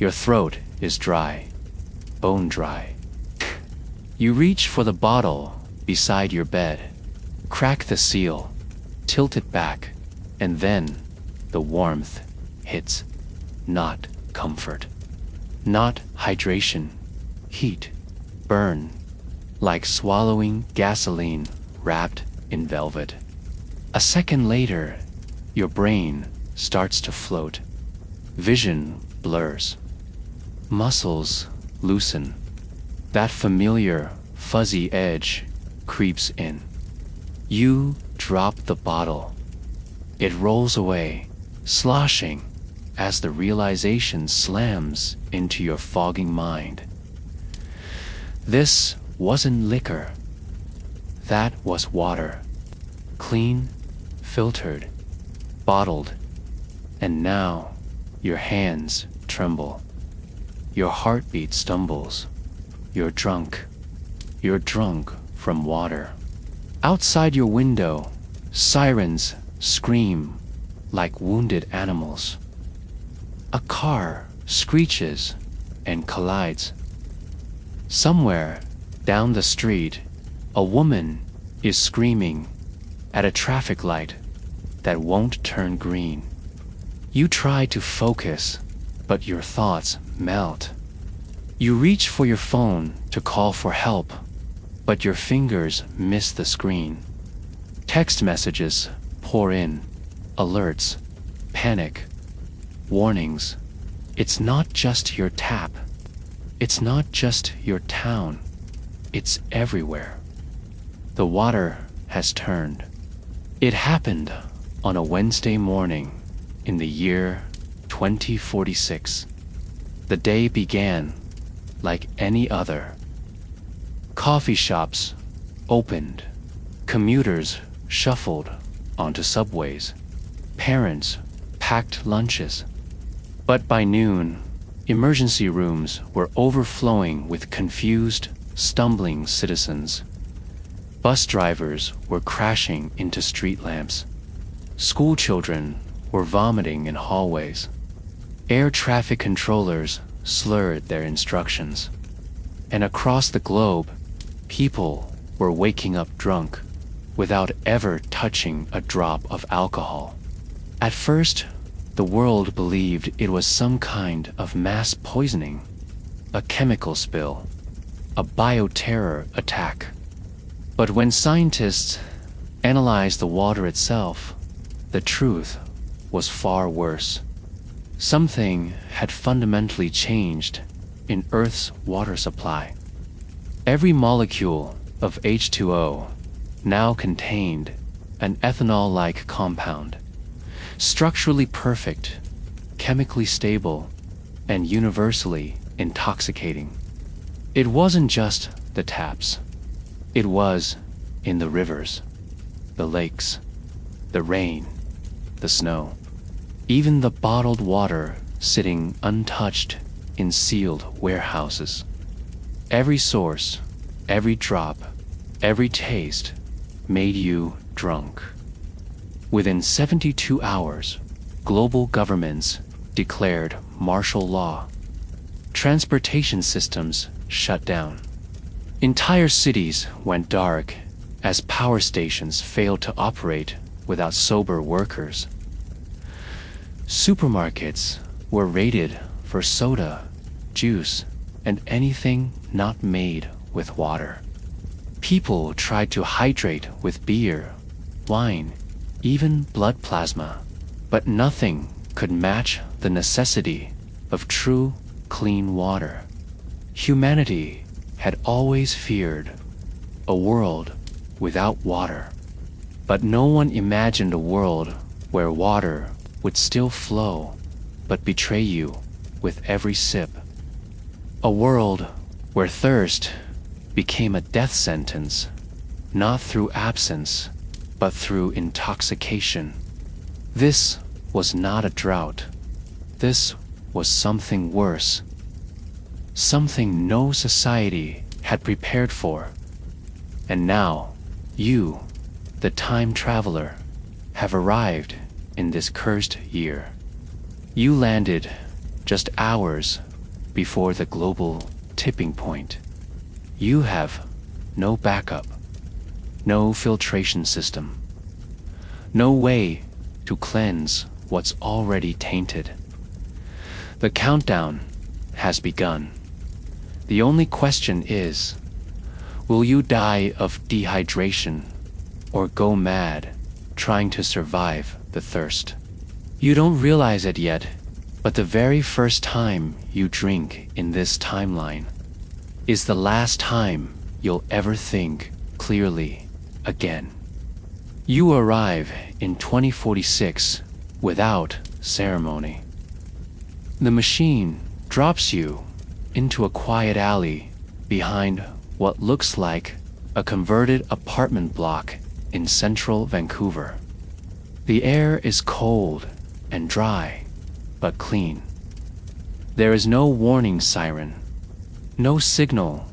Your throat is dry, bone dry. You reach for the bottle beside your bed, crack the seal, tilt it back, and then the warmth hits. Not comfort, not hydration, heat, burn, like swallowing gasoline wrapped in velvet. A second later, your brain starts to float. Vision blurs. Muscles loosen. That familiar, fuzzy edge creeps in. You drop the bottle. It rolls away, sloshing, as the realization slams into your fogging mind. This wasn't liquor. That was water. Clean, filtered, bottled. And now your hands tremble. Your heartbeat stumbles. You're drunk. You're drunk from water. Outside your window, sirens scream like wounded animals. A car screeches and collides. Somewhere down the street, a woman is screaming at a traffic light that won't turn green. You try to focus, but your thoughts melt. You reach for your phone to call for help, but your fingers miss the screen. Text messages pour in, alerts, panic, warnings. It's not just your tap. It's not just your town. It's everywhere. The water has turned. It happened on a Wednesday morning in the year 2046. The day began like any other. Coffee shops opened. Commuters shuffled onto subways. Parents packed lunches. But by noon, emergency rooms were overflowing with confused, stumbling citizens. Bus drivers were crashing into street lamps. School children were vomiting in hallways. Air traffic controllers slurred their instructions. And across the globe, people were waking up drunk without ever touching a drop of alcohol. At first, the world believed it was some kind of mass poisoning, a chemical spill, a bioterror attack. But when scientists analyzed the water itself, the truth was far worse. Something had fundamentally changed in Earth's water supply. Every molecule of H2O now contained an ethanol-like compound, structurally perfect, chemically stable, and universally intoxicating. It wasn't just the taps. It was in the rivers, the lakes, the rain, the snow, even the bottled water sitting untouched in sealed warehouses. Every source, every drop, every taste made you drunk. Within 72 hours, global governments declared martial law. Transportation systems shut down. Entire cities went dark as power stations failed to operate without sober workers. Supermarkets were raided for soda, juice, and anything not made with water. People tried to hydrate with beer, wine, even blood plasma, but nothing could match the necessity of true, clean water. Humanity had always feared a world without water, but no one imagined a world where water would still flow but betray you with every sip. A world where thirst became a death sentence, not through absence, but through intoxication. This was not a drought. This was something worse. Something no society had prepared for. And now, you, the time traveler, have arrived in this cursed year. You landed just hours before the global tipping point. You have no backup, no filtration system, no way to cleanse what's already tainted. The countdown has begun. The only question is, will you die of dehydration or go mad trying to survive the thirst? You don't realize it yet, but the very first time you drink in this timeline is the last time you'll ever think clearly again. You arrive in 2046 without ceremony. The machine drops you into a quiet alley behind what looks like a converted apartment block in central Vancouver. The air is cold and dry, but clean. There is no warning siren, no signal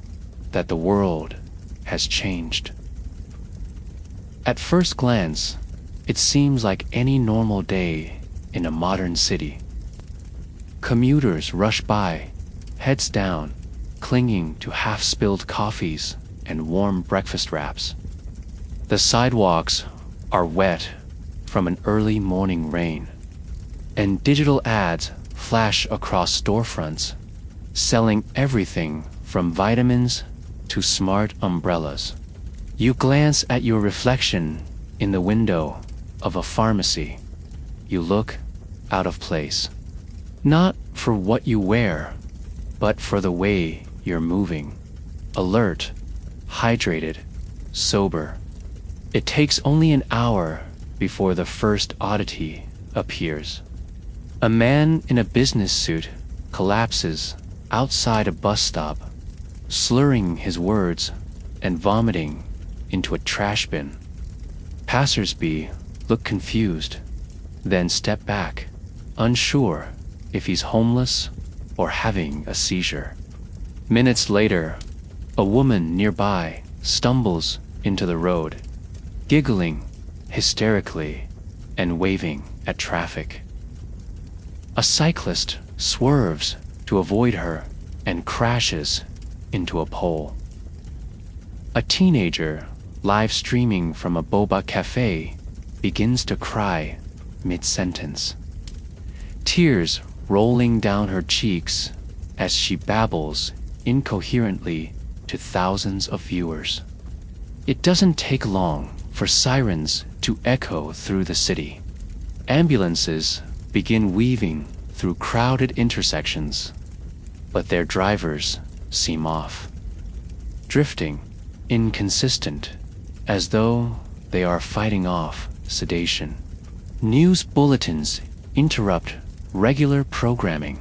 that the world has changed. At first glance, it seems like any normal day in a modern city. Commuters rush by, heads down, clinging to half-spilled coffees and warm breakfast wraps. The sidewalks are wet from an early morning rain, and digital ads flash across storefronts, selling everything from vitamins to smart umbrellas. You glance at your reflection in the window of a pharmacy. You look out of place. Not for what you wear, but for the way you're moving. Alert, hydrated, sober. It takes only an hour before the first oddity appears. A man in a business suit collapses outside a bus stop, slurring his words and vomiting into a trash bin. Passers-by look confused, then step back, unsure if he's homeless or having a seizure. Minutes later, a woman nearby stumbles into the road, giggling hysterically and waving at traffic. A cyclist swerves to avoid her and crashes into a pole. A teenager live streaming from a boba cafe begins to cry mid-sentence, tears rolling down her cheeks as she babbles incoherently to thousands of viewers. It doesn't take long for sirens to echo through the city. Ambulances begin weaving through crowded intersections, but their drivers seem off, drifting, inconsistent, as though they are fighting off sedation. News bulletins interrupt regular programming.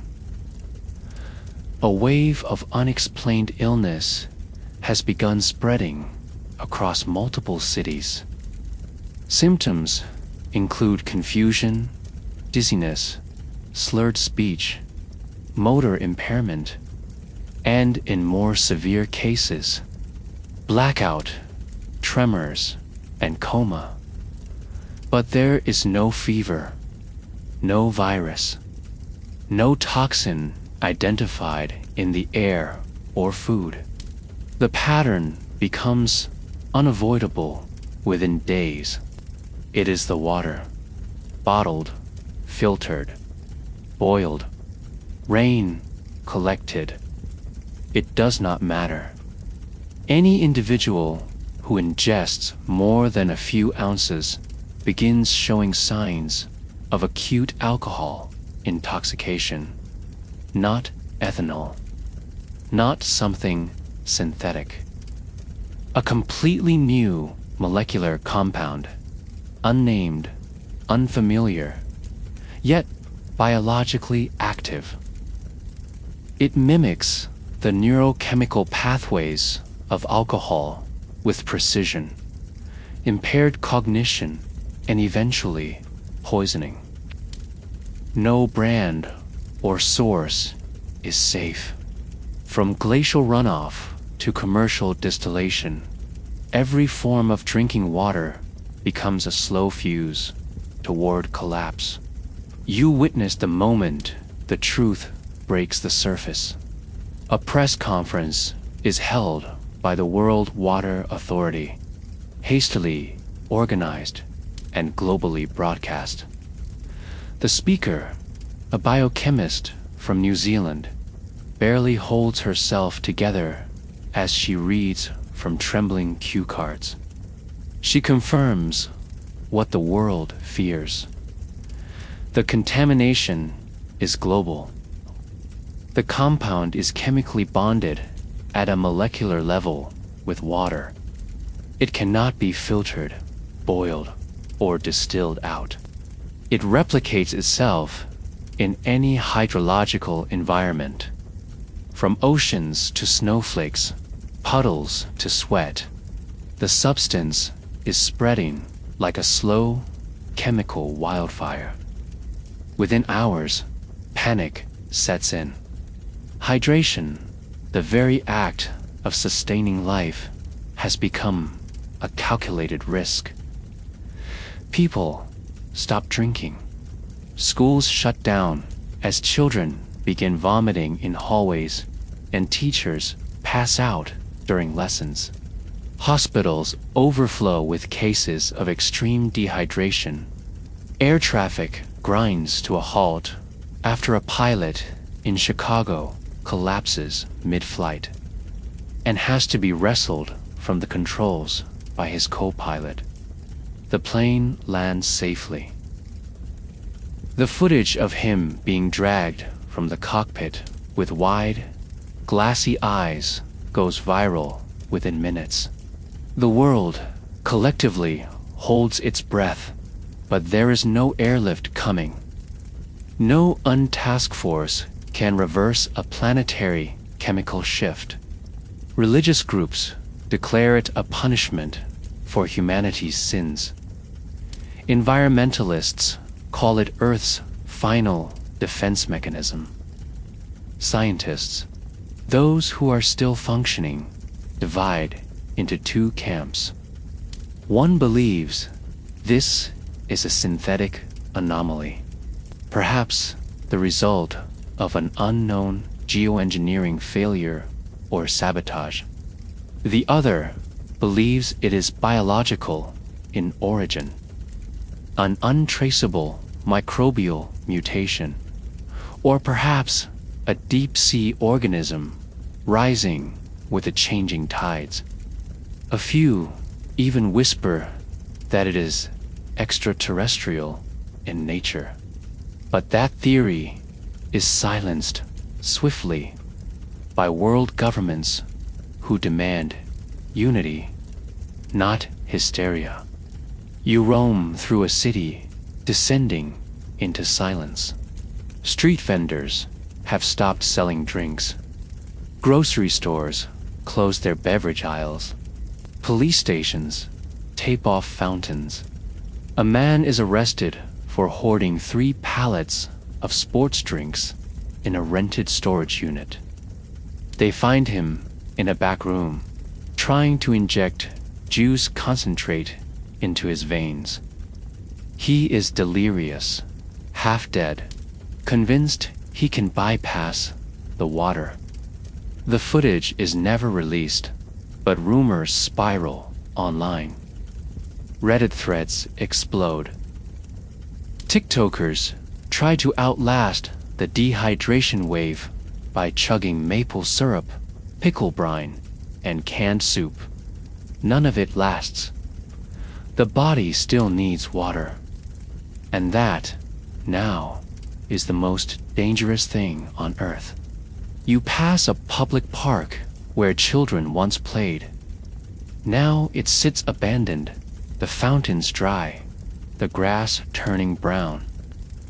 A wave of unexplained illness has begun spreading across multiple cities. Symptoms include confusion, dizziness, slurred speech, motor impairment, and in more severe cases, blackout, tremors, and coma. But there is no fever, no virus, no toxin identified in the air or food. The pattern becomes unavoidable within days. It is the water, bottled, filtered, boiled, rain collected. It does not matter. Any individual who ingests more than a few ounces begins showing signs of acute alcohol intoxication, not ethanol, not something synthetic. A completely new molecular compound, unnamed, unfamiliar, yet biologically active. It mimics the neurochemical pathways of alcohol with precision, impaired cognition, and eventually poisoning. No brand or source is safe. From glacial runoff to commercial distillation, every form of drinking water becomes a slow fuse toward collapse. You witness the moment the truth breaks the surface. A press conference is held by the World Water Authority, hastily organized and globally broadcast. The speaker, a biochemist from New Zealand, barely holds herself together as she reads from trembling cue cards. She confirms what the world fears. The contamination is global. The compound is chemically bonded at a molecular level with water. It cannot be filtered, boiled, or distilled out. It replicates itself in any hydrological environment, from oceans to snowflakes, puddles to sweat. The substance is spreading like a slow chemical wildfire. Within hours, panic sets in. Hydration, the very act of sustaining life, has become a calculated risk. People stop drinking. Schools shut down as children begin vomiting in hallways and teachers pass out during lessons. Hospitals overflow with cases of extreme dehydration. Air traffic grinds to a halt after a pilot in Chicago collapses mid-flight and has to be wrestled from the controls by his co-pilot. The plane lands safely. The footage of him being dragged from the cockpit with wide, glassy eyes goes viral within minutes. The world collectively holds its breath, but there is no airlift coming. No untask force can reverse a planetary chemical shift. Religious groups declare it a punishment for humanity's sins. Environmentalists call it Earth's final defense mechanism. Scientists, those who are still functioning, divide into two camps. One believes this is a synthetic anomaly, perhaps the result of an unknown geoengineering failure or sabotage. The other believes it is biological in origin, an untraceable microbial mutation, or perhaps a deep-sea organism rising with the changing tides. A few even whisper that it is extraterrestrial in nature. But that theory is silenced swiftly by world governments who demand unity, not hysteria. You roam through a city descending into silence. Street vendors have stopped selling drinks. Grocery stores close their beverage aisles. Police stations tape off fountains. A man is arrested for hoarding 3 pallets of sports drinks in a rented storage unit. They find him in a back room, trying to inject juice concentrate into his veins. He is delirious, half dead, convinced he can bypass the water. The footage is never released, but rumors spiral online. Reddit threads explode. TikTokers try to outlast the dehydration wave by chugging maple syrup, pickle brine, and canned soup. None of it lasts. The body still needs water. And that, now, is the most dangerous thing on Earth. You pass a public park where children once played. Now it sits abandoned, the fountains dry, the grass turning brown.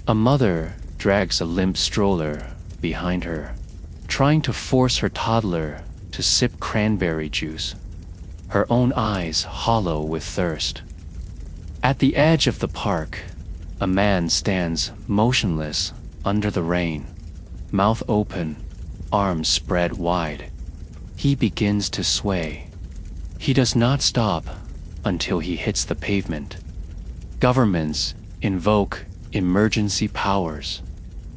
A mother drags a limp stroller behind her, trying to force her toddler to sip cranberry juice, her own eyes hollow with thirst. At the edge of the park, a man stands motionless under the rain, mouth open, arms spread wide. He begins to sway. He does not stop until he hits the pavement. Governments invoke emergency powers.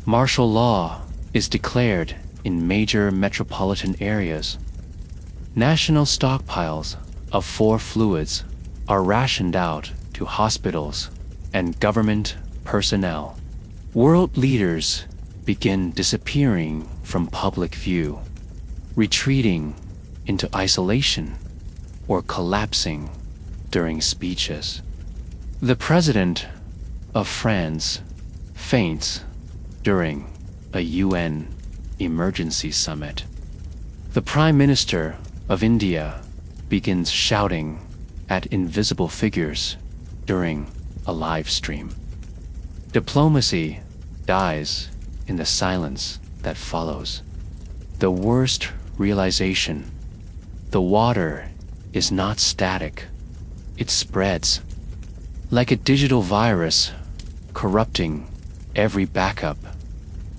Martial law is declared in major metropolitan areas. National stockpiles of 4 fluids are rationed out to hospitals and government personnel. World leaders begin disappearing from public view, retreating into isolation or collapsing during speeches. The president of France faints during a UN emergency summit. The Prime Minister of India begins shouting at invisible figures during a live stream. Diplomacy dies in the silence that follows. The worst realization: the water is not static, it spreads like a digital virus, corrupting every backup,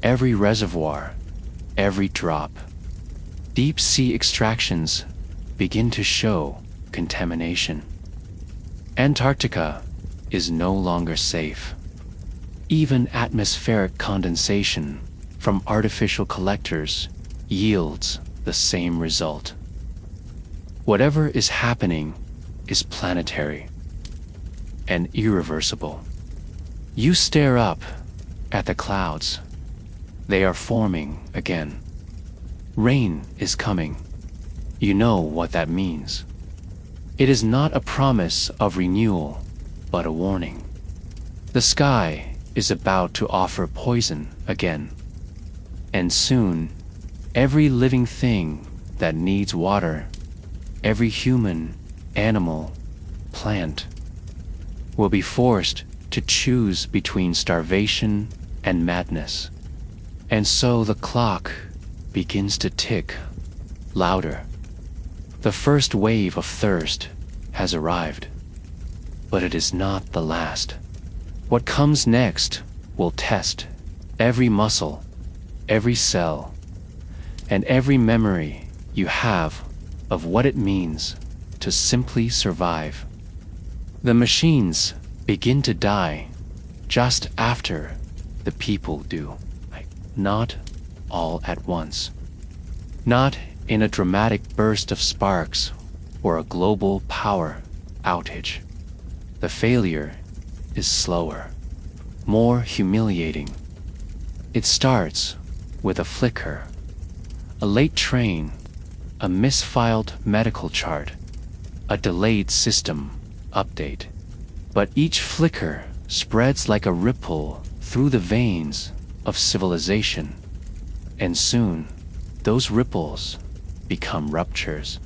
every reservoir, every drop. Deep sea extractions begin to show contamination. Antarctica is no longer safe. Even atmospheric condensation from artificial collectors yields the same result. Whatever is happening is planetary and irreversible. You stare up at the clouds. They are forming again. Rain is coming. You know what that means. It is not a promise of renewal, but a warning. The sky is about to offer poison again. And soon, every living thing that needs water, every human, animal, plant, will be forced to choose between starvation and madness. And so the clock begins to tick louder. The first wave of thirst has arrived, but it is not the last. What comes next will test every muscle, every cell, and every memory you have of what it means to simply survive. The machines begin to die just after the people do, not all at once. Not in a dramatic burst of sparks or a global power outage. The failure is slower, more humiliating. It starts with a flicker, a late train, a misfiled medical chart, a delayed system update. But each flicker spreads like a ripple through the veins of civilization, and soon those ripples become ruptures.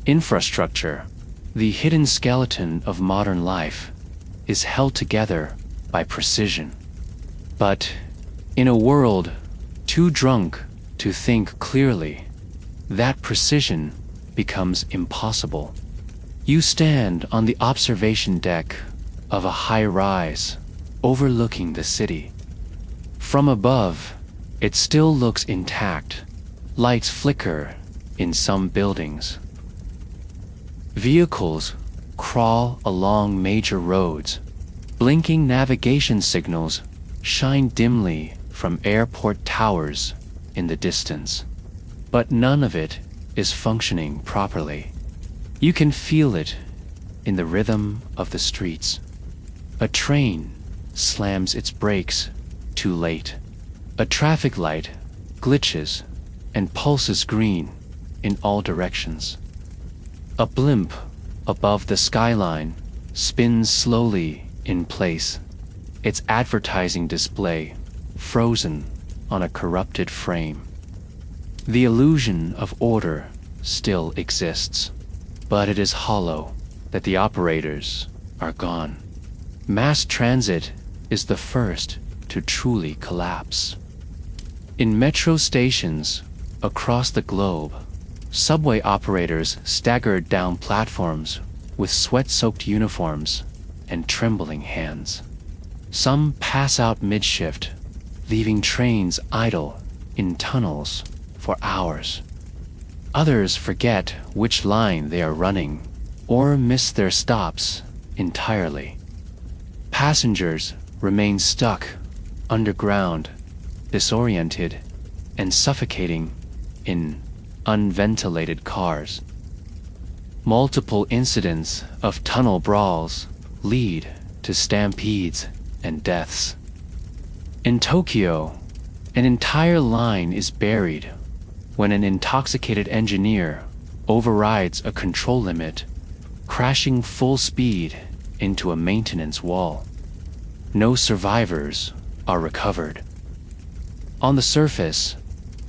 Infrastructure, the hidden skeleton of modern life, is held together by precision. But in a world too drunk to think clearly, that precision becomes impossible. You stand on the observation deck of a high-rise overlooking the city. From above, it still looks intact. Lights flicker in some buildings. Vehicles crawl along major roads. Blinking navigation signals shine dimly from airport towers in the distance. But none of it is functioning properly. You can feel it in the rhythm of the streets. A train slams its brakes too late. A traffic light glitches and pulses green in all directions. A blimp above the skyline spins slowly in place, its advertising display frozen on a corrupted frame. The illusion of order still exists, but it is hollow that the operators are gone. Mass transit is the first to truly collapse. In metro stations across the globe, subway operators staggered down platforms with sweat-soaked uniforms and trembling hands. Some pass out mid-shift, leaving trains idle in tunnels for hours. Others forget which line they are running or miss their stops entirely. Passengers remain stuck underground, disoriented, and suffocating in unventilated cars. Multiple incidents of tunnel brawls lead to stampedes and deaths. In Tokyo, an entire line is buried when an intoxicated engineer overrides a control limit, crashing full speed into a maintenance wall. No survivors are recovered. On the surface,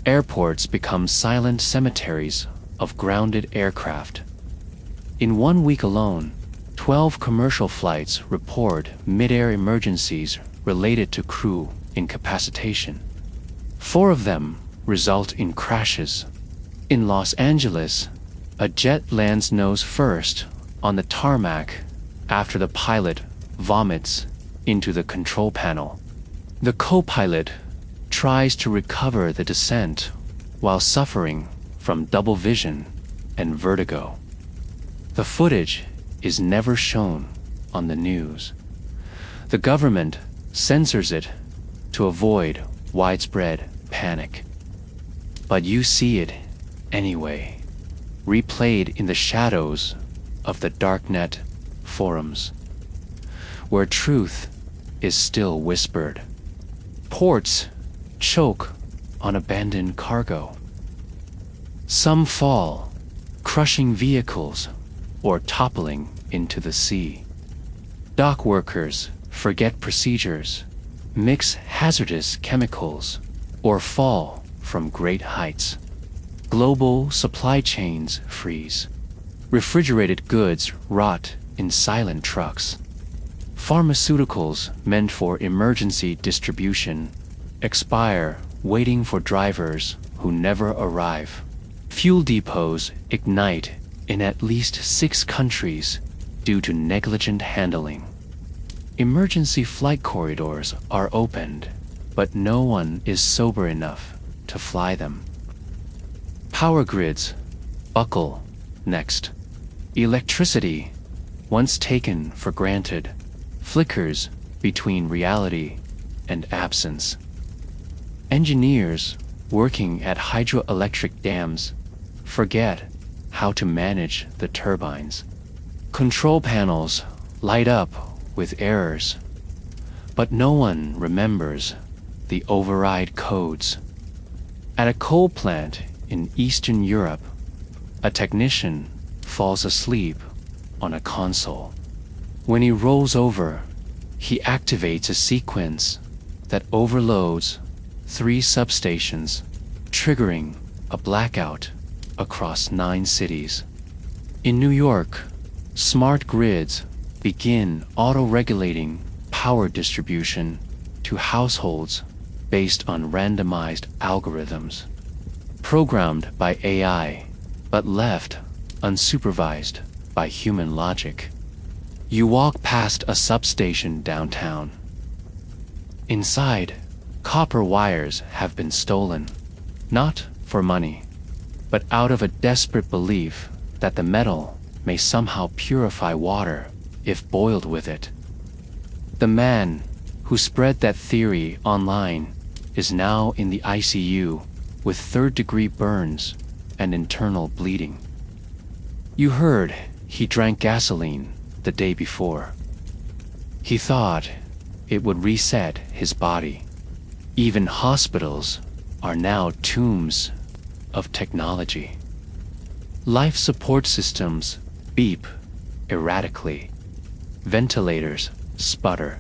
airports become silent cemeteries of grounded aircraft. In 1 week alone, 12 commercial flights report mid-air emergencies related to crew incapacitation. 4 of them result in crashes. In Los Angeles, a jet lands nose first on the tarmac after the pilot vomits into the control panel. The co-pilot tries to recover the descent while suffering from double vision and vertigo. The footage is never shown on the news. The government censors it to avoid widespread panic. But you see it anyway, replayed in the shadows of the darknet forums, where truth is still whispered. Ports choke on abandoned cargo. Some fall, crushing vehicles or toppling into the sea. Dock workers forget procedures, mix hazardous chemicals, or fall from great heights. Global supply chains freeze. Refrigerated goods rot in silent trucks. Pharmaceuticals meant for emergency distribution expire waiting for drivers who never arrive. Fuel depots ignite in at least 6 countries due to negligent handling. Emergency flight corridors are opened, but no one is sober enough to fly them. Power grids buckle next. Electricity, once taken for granted, flickers between reality and absence. Engineers working at hydroelectric dams forget how to manage the turbines. Control panels light up with errors, but no one remembers the override codes. At a coal plant in Eastern Europe, a technician falls asleep on a console. When he rolls over, he activates a sequence that overloads 3 substations, triggering a blackout across 9 cities. In New York, smart grids begin auto-regulating power distribution to households based on randomized algorithms, programmed by AI, but left unsupervised by human logic. You walk past a substation downtown. Inside, copper wires have been stolen, not for money, but out of a desperate belief that the metal may somehow purify water if boiled with it. The man who spread that theory online is now in the ICU with 3rd-degree burns and internal bleeding. You heard he drank gasoline the day before. He thought it would reset his body. Even hospitals are now tombs of technology. Life support systems beep erratically. Ventilators sputter.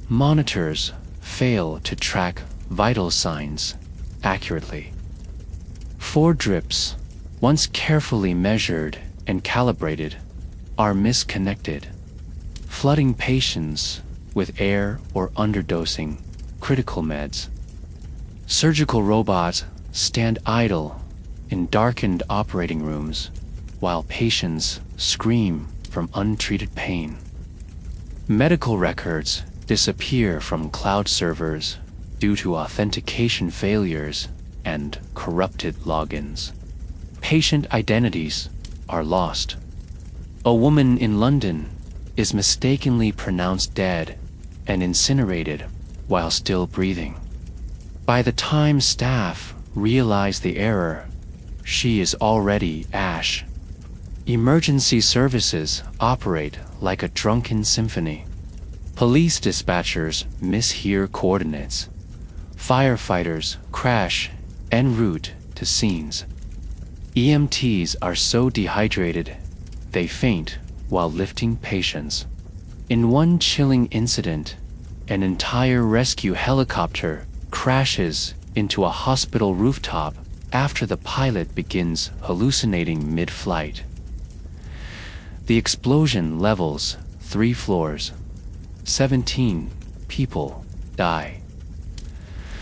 Monitors fail to track vital signs accurately. 4 drips, once carefully measured and calibrated, are misconnected, flooding patients with air or underdosing critical meds. Surgical robots stand idle in darkened operating rooms while patients scream from untreated pain. Medical records disappear from cloud servers due to authentication failures and corrupted logins. Patient identities are lost. A woman in London is mistakenly pronounced dead and incinerated while still breathing. By the time staff realize the error, she is already ash. Emergency services operate like a drunken symphony. Police dispatchers mishear coordinates. Firefighters crash en route to scenes. EMTs are so dehydrated, they faint while lifting patients. In one chilling incident, an entire rescue helicopter crashes into a hospital rooftop after the pilot begins hallucinating mid-flight. The explosion levels 3 floors. 17 people die.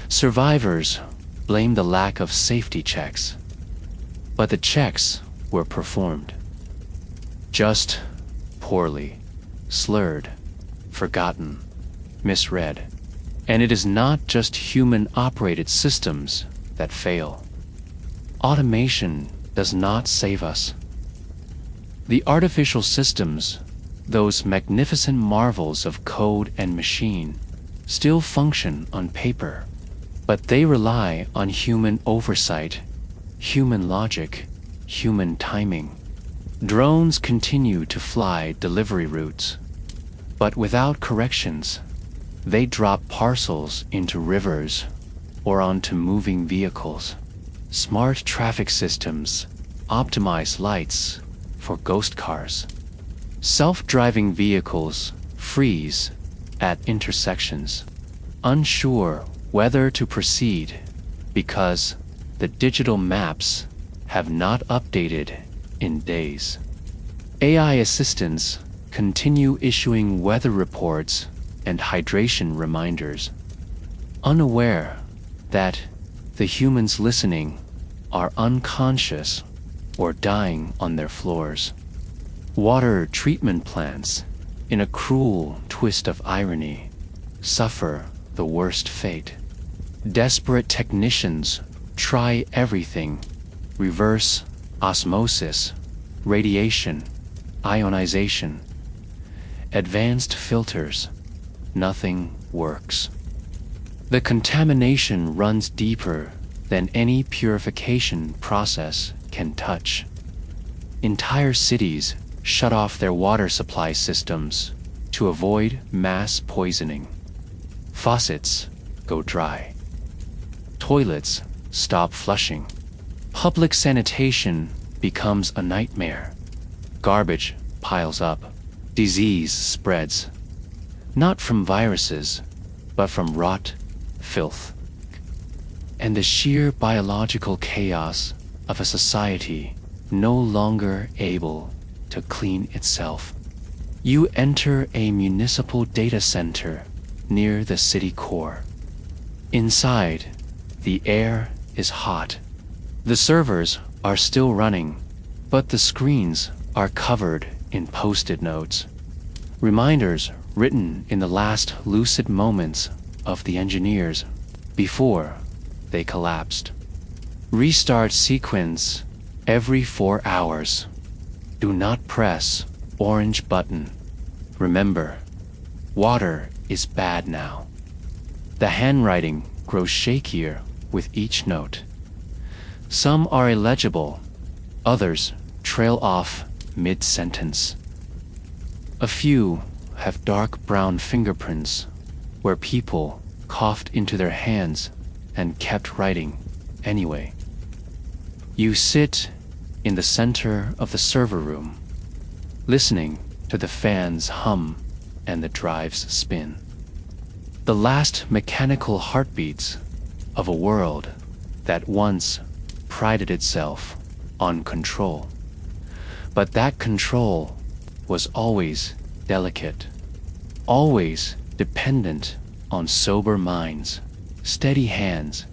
Survivors blame the lack of safety checks, but the checks were performed. Just poorly, slurred, forgotten, misread. And it is not just human-operated systems that fail. Automation does not save us. The artificial systems, those magnificent marvels of code and machine, still function on paper, but they rely on human oversight, human logic, human timing. Drones continue to fly delivery routes, but without corrections. They drop parcels into rivers or onto moving vehicles. Smart traffic systems optimize lights for ghost cars. Self-driving vehicles freeze at intersections, unsure whether to proceed because the digital maps have not updated in days. AI assistants continue issuing weather reports and hydration reminders, unaware that the humans listening are unconscious or dying on their floors. Water treatment plants, in a cruel twist of irony, suffer the worst fate. Desperate technicians try everything: reverse osmosis, radiation, ionization, advanced filters. Nothing works. The contamination runs deeper than any purification process can touch. Entire cities shut off their water supply systems to avoid mass poisoning. Faucets go dry. Toilets stop flushing. Public sanitation becomes a nightmare. Garbage piles up. Disease spreads. Not from viruses, but from rot, filth, and the sheer biological chaos of a society no longer able to clean itself. You enter a municipal data center near the city core. Inside, the air is hot. The servers are still running, but the screens are covered in post-it notes. Reminders written in the last lucid moments of the engineers before they collapsed. Restart sequence every 4 hours. Do not press orange button. Remember, water is bad now. The handwriting grows shakier with each note. Some are illegible, others trail off mid-sentence. A few have dark brown fingerprints where people coughed into their hands and kept writing anyway. You sit in the center of the server room, listening to the fans hum and the drives spin. The last mechanical heartbeats of a world that once prided itself on control. But that control was always delicate, always dependent on sober minds, steady hands,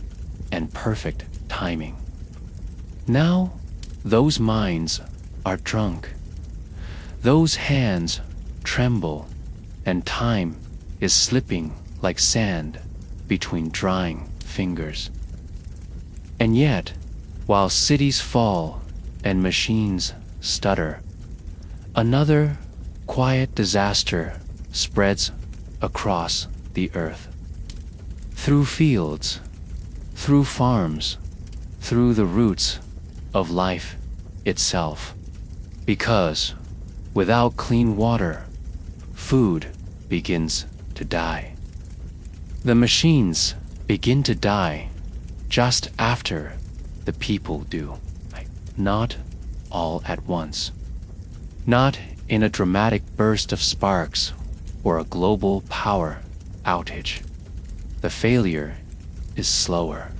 and perfect timing. Now, those minds are drunk. Those hands tremble, and time is slipping like sand between drying fingers. And yet, while cities fall and machines stutter, another quiet disaster spreads across the earth. Through fields, through farms, through the roots of life itself. Because without clean water, food begins to die. The machines begin to die just after the people do. Not all at once. Not in a dramatic burst of sparks or a global power outage. The failure is slower,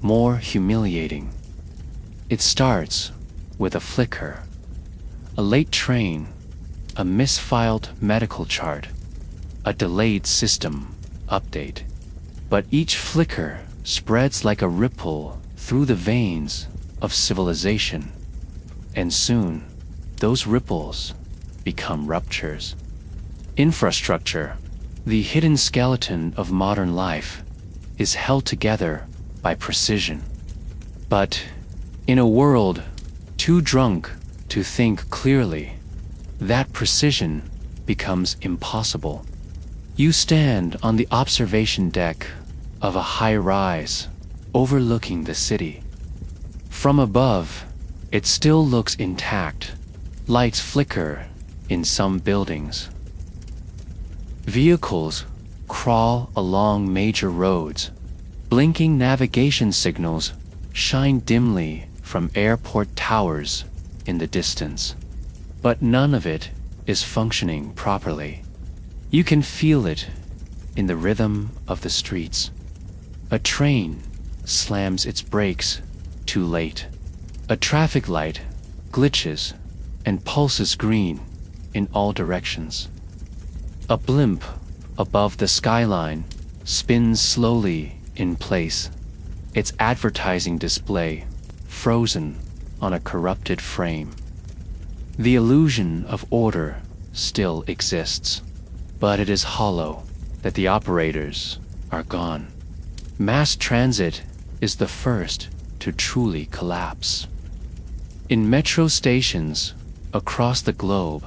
more humiliating. It starts with a flicker, a late train, a misfiled medical chart, a delayed system update. But each flicker spreads like a ripple through the veins of civilization, and soon those ripples become ruptures. Infrastructure, the hidden skeleton of modern life, is held together by precision. But in a world too drunk to think clearly, that precision becomes impossible. You stand on the observation deck of a high-rise overlooking the city. From above, it still looks intact. Lights flicker in some buildings. Vehicles crawl along major roads. Blinking navigation signals shine dimly from airport towers in the distance. But none of it is functioning properly. You can feel it in the rhythm of the streets. A train slams its brakes too late. A traffic light glitches and pulses green in all directions. A blimp above the skyline spins slowly in place, its advertising display frozen on a corrupted frame. The illusion of order still exists, but it is hollow that the operators are gone. Mass transit is the first to truly collapse. In metro stations across the globe,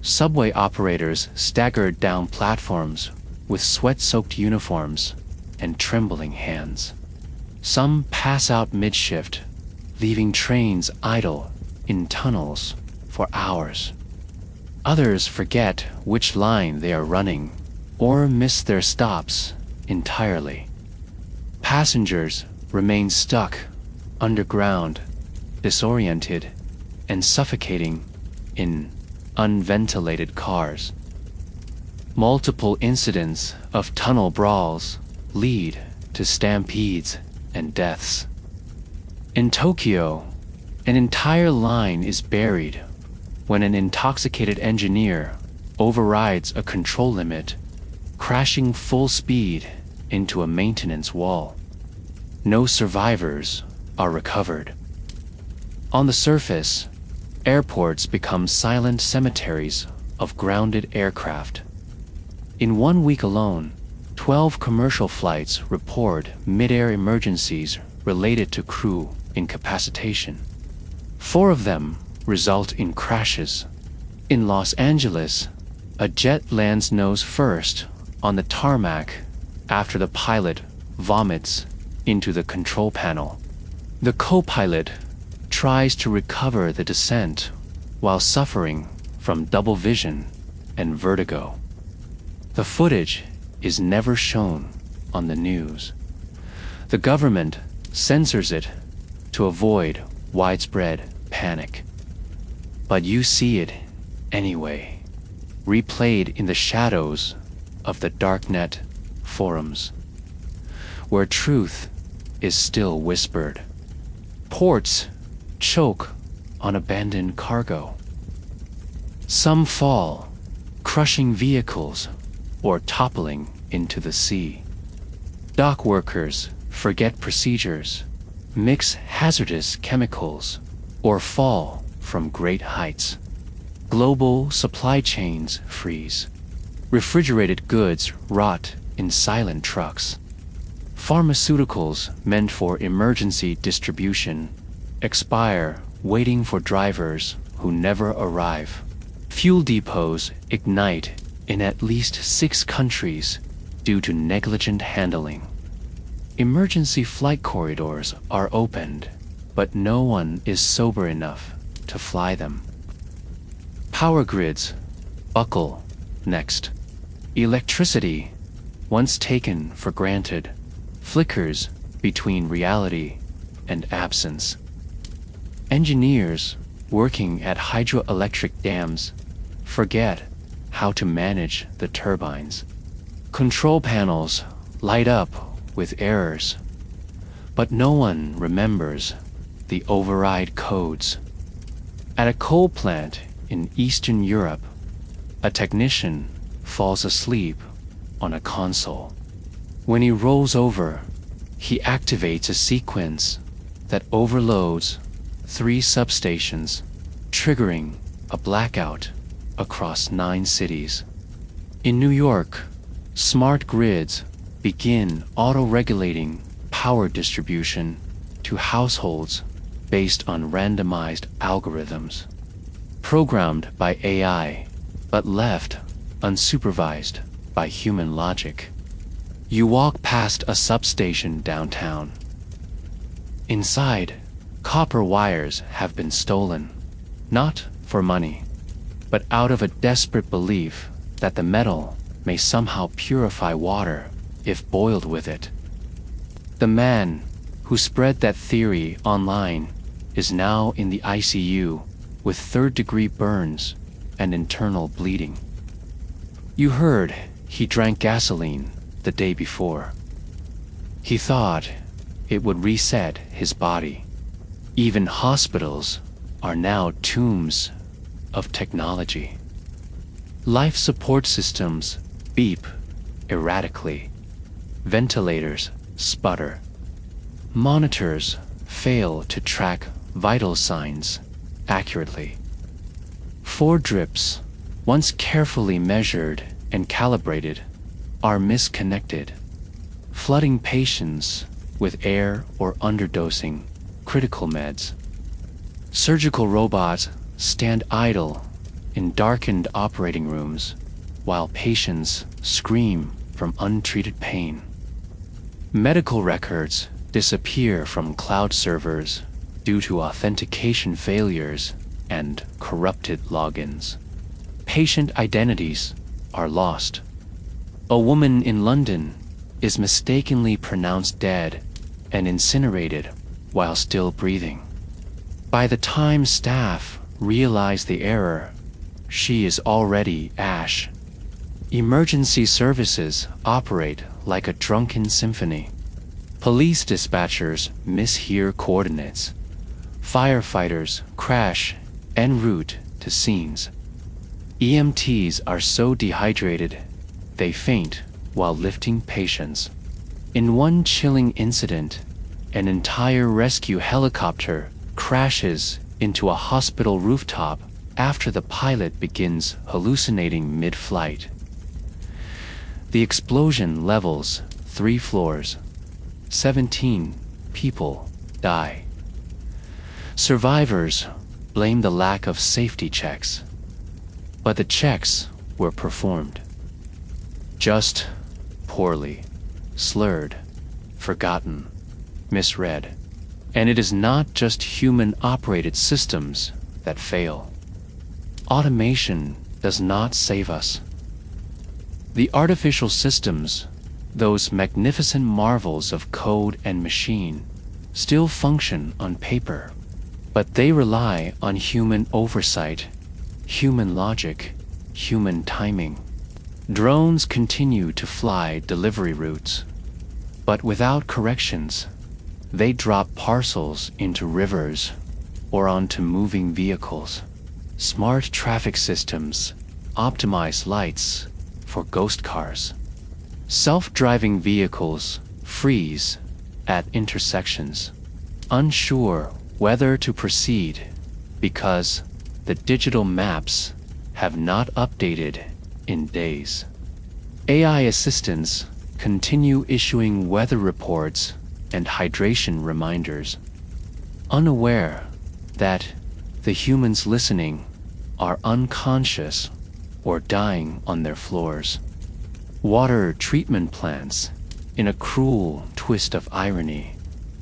subway operators staggered down platforms with sweat-soaked uniforms and trembling hands. Some pass out mid-shift, leaving trains idle in tunnels for hours. Others forget which line they are running or miss their stops entirely. Passengers remain stuck underground, disoriented, and suffocating in unventilated cars. Multiple incidents of tunnel brawls lead to stampedes and deaths. In Tokyo, an entire line is buried when an intoxicated engineer overrides a control limit, crashing full speed into a maintenance wall. No survivors are recovered. On the surface, airports become silent cemeteries of grounded aircraft. In 1 week alone, 12 commercial flights report mid-air emergencies related to crew incapacitation. 4 of them result in crashes. In Los Angeles, a jet lands nose first on the tarmac after the pilot vomits into the control panel. The co-pilot tries to recover the descent while suffering from double vision and vertigo. The footage is never shown on the news. The government censors it to avoid widespread panic. But you see it anyway, replayed in the shadows of the darknet forums, where truth is still whispered. Ports choke on abandoned cargo. Some fall, crushing vehicles or toppling into the sea. Dock workers forget procedures, mix hazardous chemicals, or fall from great heights. Global supply chains freeze. Refrigerated goods rot in silent trucks. Pharmaceuticals meant for emergency distribution expire waiting for drivers who never arrive. Fuel depots ignite in at least 6 countries due to negligent handling. Emergency flight corridors are opened, but no one is sober enough to fly them. Power grids buckle next. Electricity, once taken for granted, flickers between reality and absence. Engineers working at hydroelectric dams forget how to manage the turbines. Control panels light up with errors, but no one remembers the override codes. At a coal plant in Eastern Europe, a technician falls asleep on a console. When he rolls over, he activates a sequence that overloads 3 substations, triggering a blackout across 9 cities. In New York, smart grids begin auto-regulating power distribution to households based on randomized algorithms, programmed by AI, but left unsupervised by human logic. You walk past a substation downtown. Inside, copper wires have been stolen, not for money, but out of a desperate belief that the metal may somehow purify water if boiled with it. The man who spread that theory online is now in the ICU with 3rd-degree burns and internal bleeding. You heard he drank gasoline the day before. He thought it would reset his body. Even hospitals are now tombs of technology. Life support systems beep erratically. Ventilators sputter. Monitors fail to track vital signs accurately. 4 drips, once carefully measured and calibrated, are misconnected, flooding patients with air or underdosing critical meds. Surgical robots stand idle in darkened operating rooms while patients scream from untreated pain. Medical records disappear from cloud servers due to authentication failures and corrupted logins. Patient identities are lost. A woman in London is mistakenly pronounced dead and incinerated while still breathing. By the time staff realize the error, she is already ash. Emergency services operate like a drunken symphony. Police dispatchers mishear coordinates. Firefighters crash en route to scenes. EMTs are so dehydrated they faint while lifting patients. In one chilling incident, an entire rescue helicopter crashes into a hospital rooftop after the pilot begins hallucinating mid-flight. The explosion levels 3 floors. 17 people die. Survivors blame the lack of safety checks, but the checks were performed just poorly, slurred, forgotten, misread. And it is not just human-operated systems that fail. Automation does not save us. The artificial systems, those magnificent marvels of code and machine, still function on paper, but they rely on human oversight, human logic, human timing. Drones continue to fly delivery routes, but without corrections, they drop parcels into rivers or onto moving vehicles. Smart traffic systems optimize lights for ghost cars. Self-driving vehicles freeze at intersections, unsure whether to proceed because the digital maps have not updated in days. AI assistants continue issuing weather reports and hydration reminders, unaware that the humans listening are unconscious or dying on their floors. Water treatment plants in a cruel twist of irony,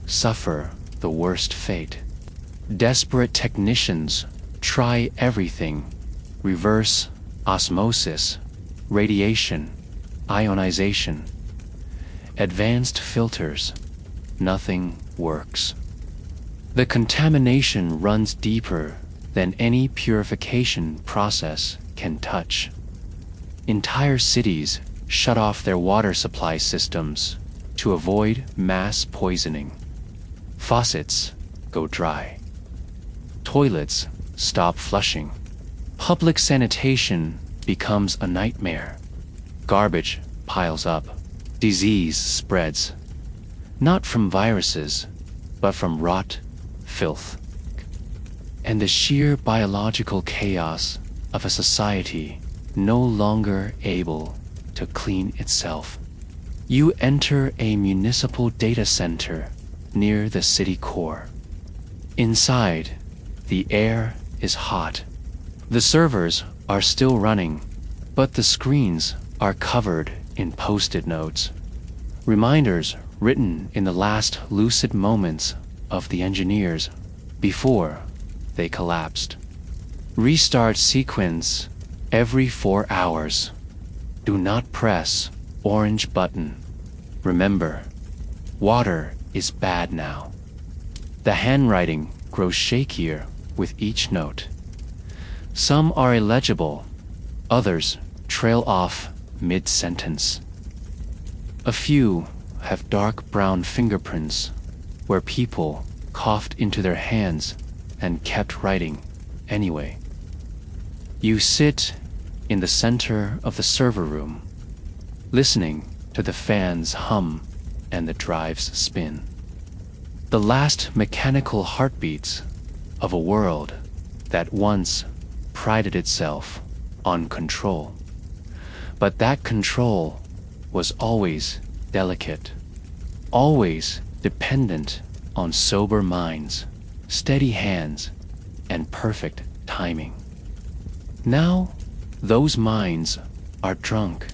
suffer the worst fate. Desperate technicians try everything: reverse osmosis, radiation, ionization, advanced filters. Nothing works. The contamination runs deeper than any purification process can touch. Entire cities shut off their water supply systems to avoid mass poisoning. Faucets go dry. Toilets stop flushing. Public sanitation becomes a nightmare. Garbage piles up. Disease spreads, not from viruses, but from rot, filth, and the sheer biological chaos of a society no longer able to clean itself. You enter a municipal data center near the city core. Inside, the air is hot. The servers are still running, but the screens are covered in post-it notes, reminders written in the last lucid moments of the engineers before they collapsed. Restart sequence every 4 hours. Do not press orange button. Remember, water is bad now. The handwriting grows shakier with each note. Some are illegible, others trail off mid-sentence. A few have dark brown fingerprints where people coughed into their hands and kept writing anyway. You sit in the center of the server room, listening to the fans hum and the drives spin. The last mechanical heartbeats of a world that once prided itself on control. But that control was always delicate, always dependent on sober minds, steady hands, and perfect timing. Now, those minds are drunk.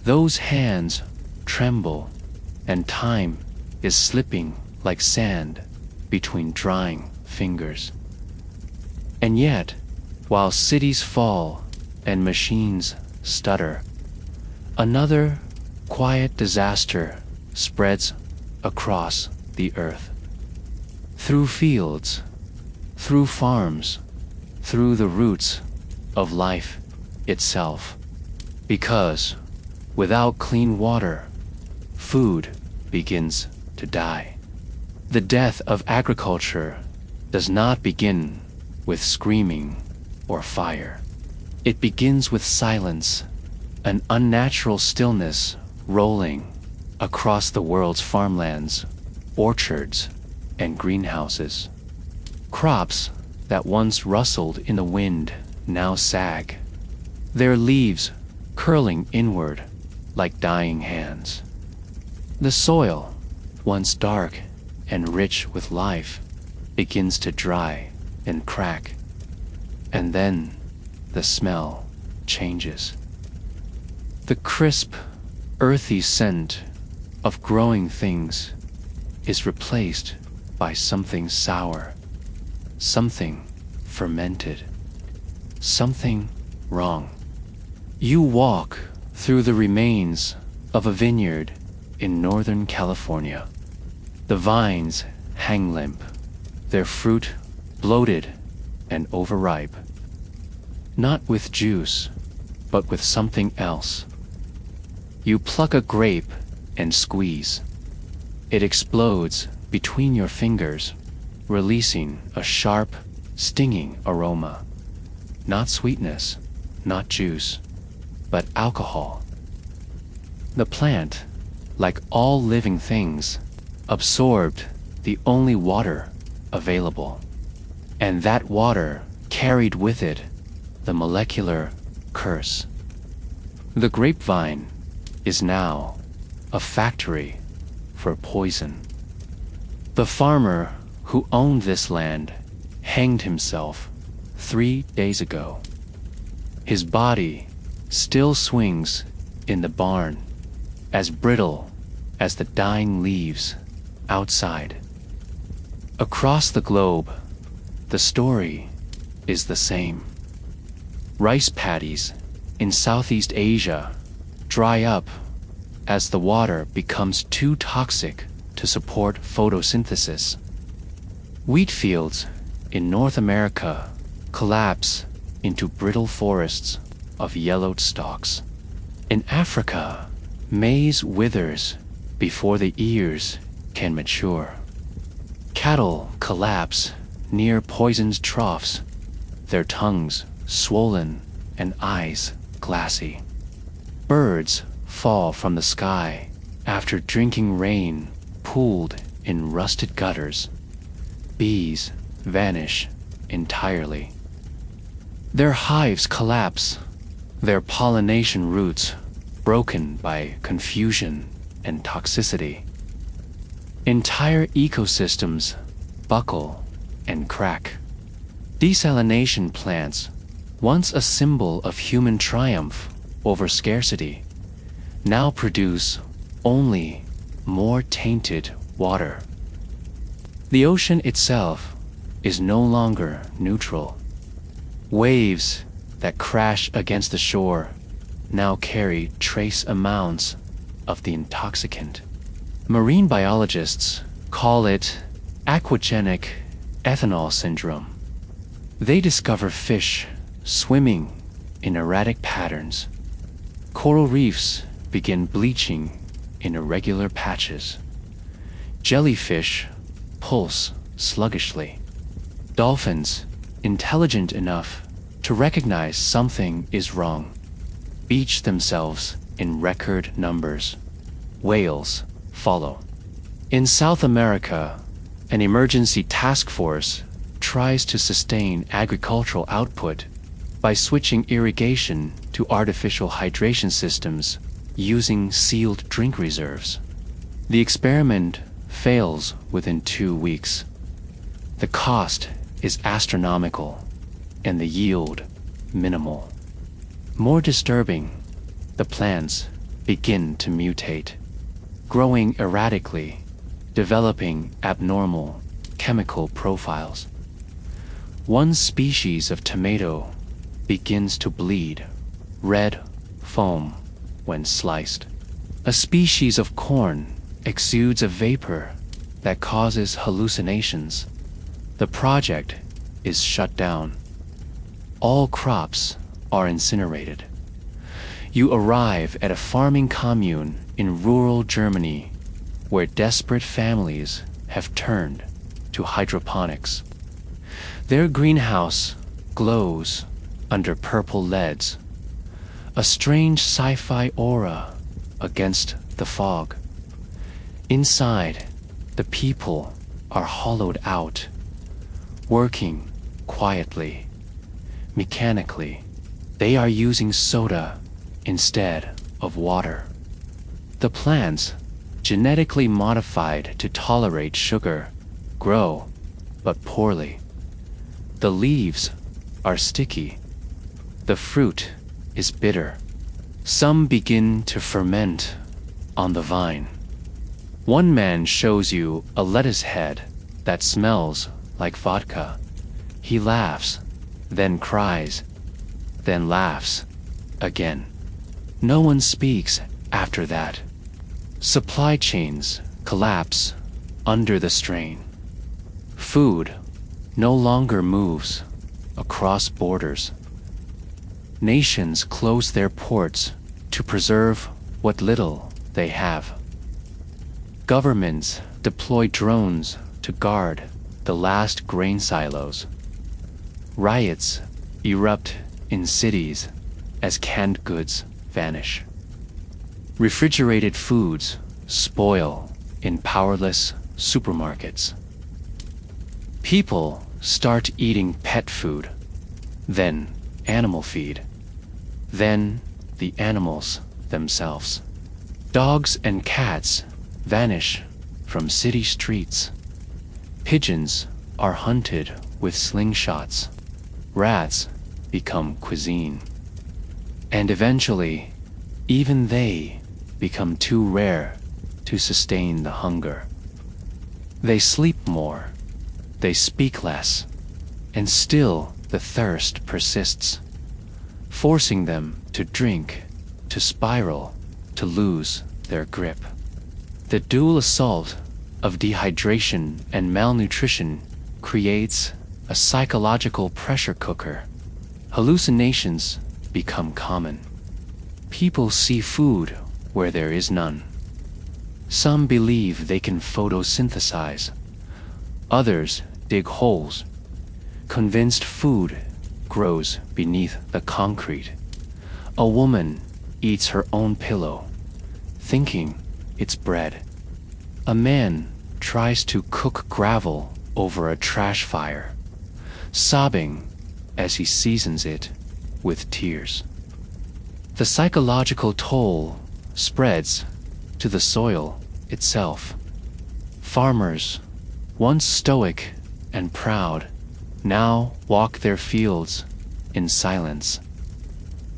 Those hands tremble, and time is slipping like sand between drying fingers. And yet, while cities fall and machines stutter, another quiet disaster spreads across the earth. Through fields, through farms, through the roots of life itself. Because without clean water, food begins to die. The death of agriculture does not begin with screaming or fire. It begins with silence, an unnatural stillness rolling across the world's farmlands, orchards, and greenhouses. Crops that once rustled in the wind now sag, their leaves curling inward like dying hands. The soil, once dark and rich with life, begins to dry and crack, and then the smell changes. The crisp, earthy scent of growing things is replaced by something sour, something fermented, something wrong. You walk through the remains of a vineyard in Northern California. The vines hang limp, their fruit bloated and overripe. Not with juice, but with something else. You pluck a grape and squeeze. It explodes between your fingers, releasing a sharp, stinging aroma. Not sweetness, not juice, but alcohol. The plant, like all living things, absorbed the only water available. And that water carried with it the molecular curse. The grapevine is now a factory for poison. The farmer who owned this land hanged himself 3 days ago. His body still swings in the barn, as brittle as the dying leaves outside. Across the globe, the story is the same. Rice paddies in Southeast Asia dry up as the water becomes too toxic to support photosynthesis. Wheat fields in North America collapse into brittle forests of yellowed stalks. In Africa, maize withers before the ears can mature. Cattle collapse near poisoned troughs, their tongues swollen and eyes glassy. Birds fall from the sky after drinking rain pooled in rusted gutters. Bees vanish entirely. Their hives collapse, their pollination routes broken by confusion and toxicity. Entire ecosystems buckle and crack. Desalination plants, once a symbol of human triumph over scarcity, now produce only more tainted water. The ocean itself is no longer neutral. Waves that crash against the shore now carry trace amounts of the intoxicant. Marine biologists call it aquagenic ethanol syndrome. They discover fish swimming in erratic patterns. Coral reefs begin bleaching in irregular patches. Jellyfish pulse sluggishly. Dolphins, intelligent enough to recognize something is wrong, beach themselves in record numbers. Whales follow. In South America, an emergency task force tries to sustain agricultural output by switching irrigation to artificial hydration systems using sealed drink reserves. The experiment fails within 2 weeks. The cost is astronomical and the yield minimal. More disturbing, the plants begin to mutate, growing erratically, developing abnormal chemical profiles. One species of tomato begins to bleed red foam when sliced. A species of corn exudes a vapor that causes hallucinations. The project is shut down. All crops are incinerated. You arrive at a farming commune in rural Germany where desperate families have turned to hydroponics. Their greenhouse glows under purple LEDs, a strange sci-fi aura against the fog. Inside, the people are hollowed out, working quietly, mechanically. They are using soda instead of water. The plants, genetically modified to tolerate sugar, grow, but poorly. The leaves are sticky. The fruit is bitter. Some begin to ferment on the vine. One man shows you a lettuce head that smells like vodka. He laughs, then cries, then laughs again. No one speaks after that. Supply chains collapse under the strain. Food no longer moves across borders. Nations close their ports to preserve what little they have. Governments deploy drones to guard the last grain silos. Riots erupt in cities as canned goods vanish. Refrigerated foods spoil in powerless supermarkets. People start eating pet food, then animal feed, then the animals themselves. Dogs and cats vanish from city streets. Pigeons are hunted with slingshots. Rats become cuisine. And eventually, even they become too rare to sustain the hunger. They sleep more, they speak less, and still the thirst persists, forcing them to drink, to spiral, to lose their grip. The dual assault of dehydration and malnutrition creates a psychological pressure cooker. Hallucinations become common. People see food where there is none. Some believe they can photosynthesize. Others dig holes, convinced food grows beneath the concrete. A woman eats her own pillow, thinking it's bread. A man tries to cook gravel over a trash fire, sobbing as he seasons it with tears. The psychological toll spreads to the soil itself. Farmers, once stoic and proud, now walk their fields in silence.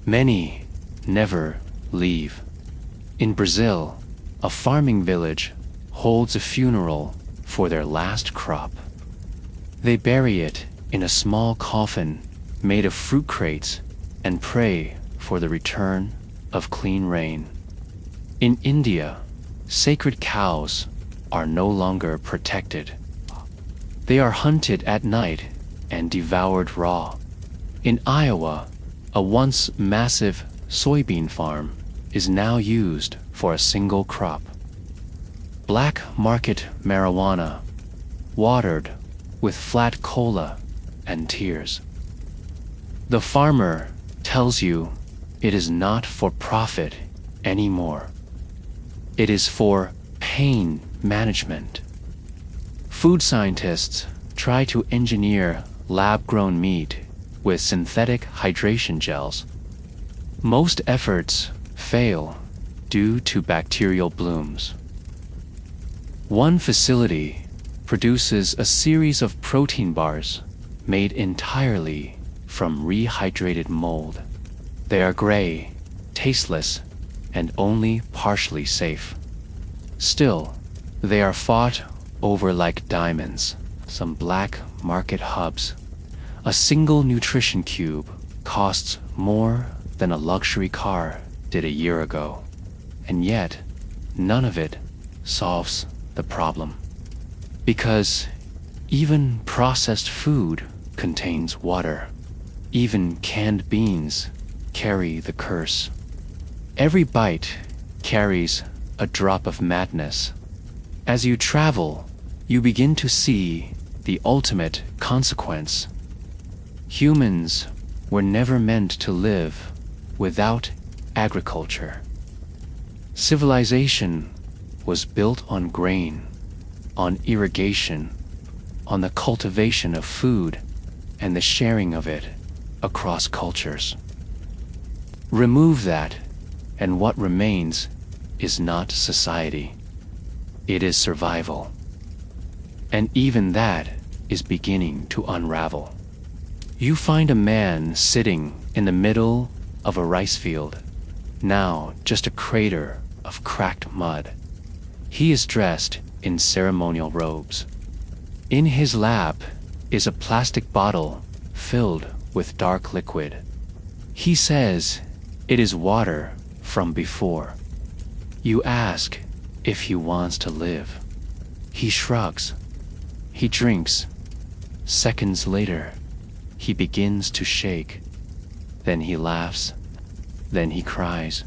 Many never leave. In Brazil, a farming village holds a funeral for their last crop. They bury it in a small coffin made of fruit crates and pray for the return of clean rain. In India, sacred cows are no longer protected. They are hunted at night and devoured raw. In Iowa, a once massive soybean farm is now used for a single crop. Black market marijuana, watered with flat cola and tears. The farmer tells you it is not for profit anymore. It is for pain management. Food scientists try to engineer lab-grown meat with synthetic hydration gels. Most efforts fail due to bacterial blooms. One facility produces a series of protein bars made entirely from rehydrated mold. They are gray, tasteless, and only partially safe. Still, they are fought over like diamonds. Some black market hubs. A single nutrition cube costs more than a luxury car did a year ago, and yet none of it solves the problem. Because even processed food contains water. Even canned beans carry the curse. Every bite carries a drop of madness. As you travel, you begin to see the ultimate consequence. Humans were never meant to live without agriculture. Civilization was built on grain, on irrigation, on the cultivation of food and the sharing of it across cultures. Remove that, and what remains is not society. It is survival. And even that is beginning to unravel. You find a man sitting in the middle of a rice field, now just a crater of cracked mud. He is dressed in ceremonial robes. In his lap is a plastic bottle filled with dark liquid. He says it is water from before. You ask if he wants to live. He shrugs. He drinks. Seconds later, he begins to shake. Then he laughs. Then he cries.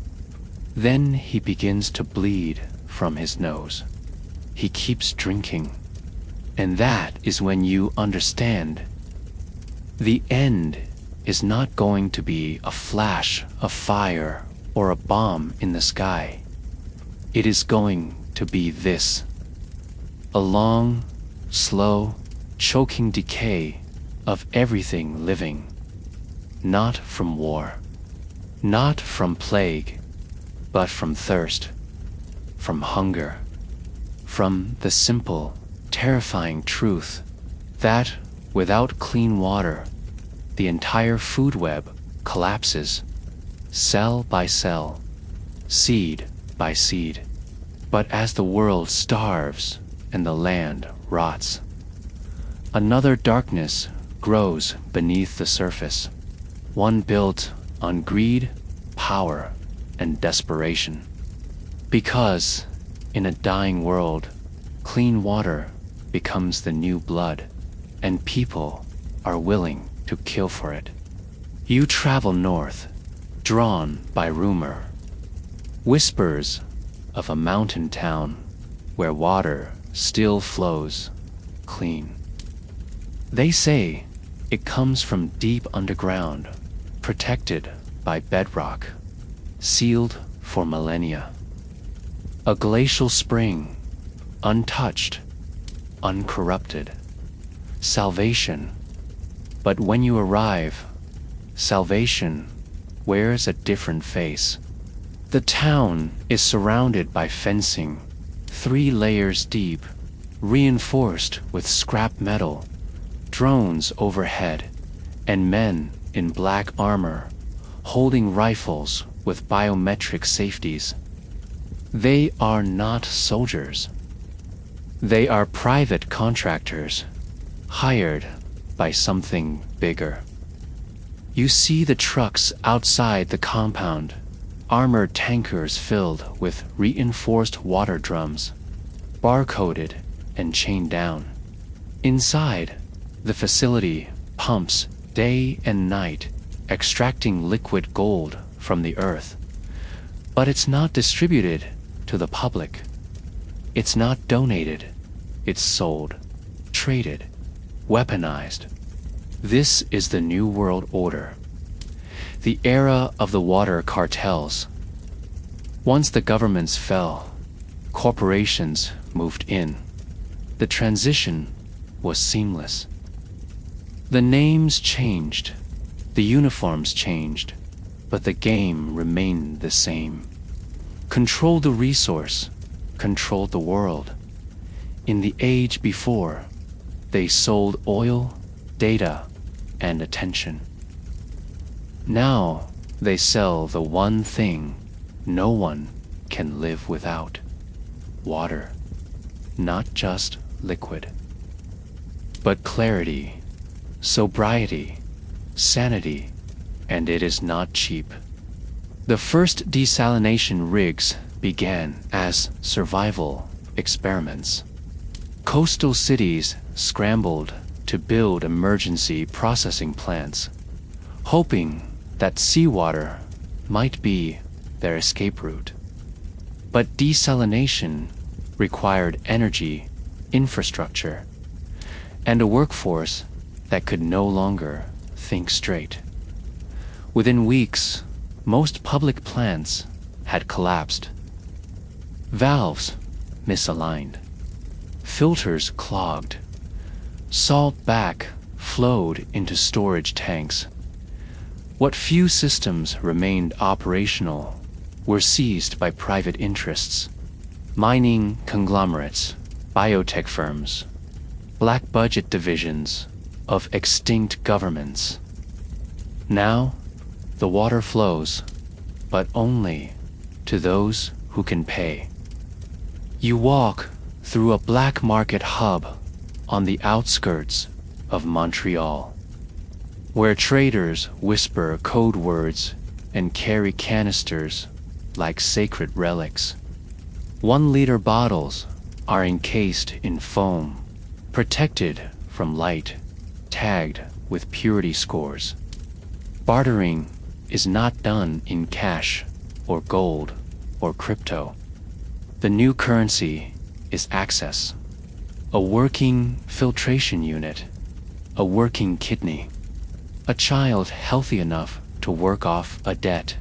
Then he begins to bleed from his nose. He keeps drinking. And that is when you understand. The end is not going to be a flash of fire or a bomb in the sky. It is going to be this. A long, slow, choking decay of everything living. Not from war. Not from plague, but from thirst, from hunger, from the simple, terrifying truth that without clean water, the entire food web collapses, cell by cell, seed by seed. But as the world starves and the land rots, another darkness grows beneath the surface, one built on greed, power, and desperation. Because in a dying world, clean water becomes the new blood, and people are willing to kill for it. You travel north, drawn by rumor, whispers of a mountain town where water still flows clean. They say it comes from deep underground, protected by bedrock, sealed for millennia. A glacial spring, untouched, uncorrupted. Salvation. But when you arrive, salvation wears a different face. The town is surrounded by fencing, 3 layers deep, reinforced with scrap metal, drones overhead, and men in black armor, holding rifles with biometric safeties. They are not soldiers. They are private contractors, hired by something bigger. You see the trucks outside the compound, armored tankers filled with reinforced water drums, barcoded and chained down. Inside, the facility pumps day and night, extracting liquid gold from the earth. But it's not distributed to the public. It's not donated. It's sold, traded, weaponized. This is the New World Order, the era of the water cartels. Once the governments fell, corporations moved in. The transition was seamless. The names changed, the uniforms changed, but the game remained the same. Control the resource, control the world. In the age before, they sold oil, data, and attention. Now they sell the one thing no one can live without: water. Not just liquid, but clarity, sobriety, sanity, and it is not cheap. The first desalination rigs began as survival experiments. Coastal cities scrambled to build emergency processing plants, hoping that seawater might be their escape route. But desalination required energy, infrastructure, and a workforce that could no longer think straight. Within weeks, most public plants had collapsed. Valves misaligned, filters clogged, salt back flowed into storage tanks. What few systems remained operational were seized by private interests, mining conglomerates, biotech firms, black budget divisions of extinct governments. Now, the water flows, but only to those who can pay. You walk through a black market hub on the outskirts of Montreal, where traders whisper code words and carry canisters like sacred relics. 1-liter bottles are encased in foam, protected from light, tagged with purity scores. Bartering is not done in cash or gold or crypto. The new currency is access, a working filtration unit, a working kidney, a child healthy enough to work off a debt.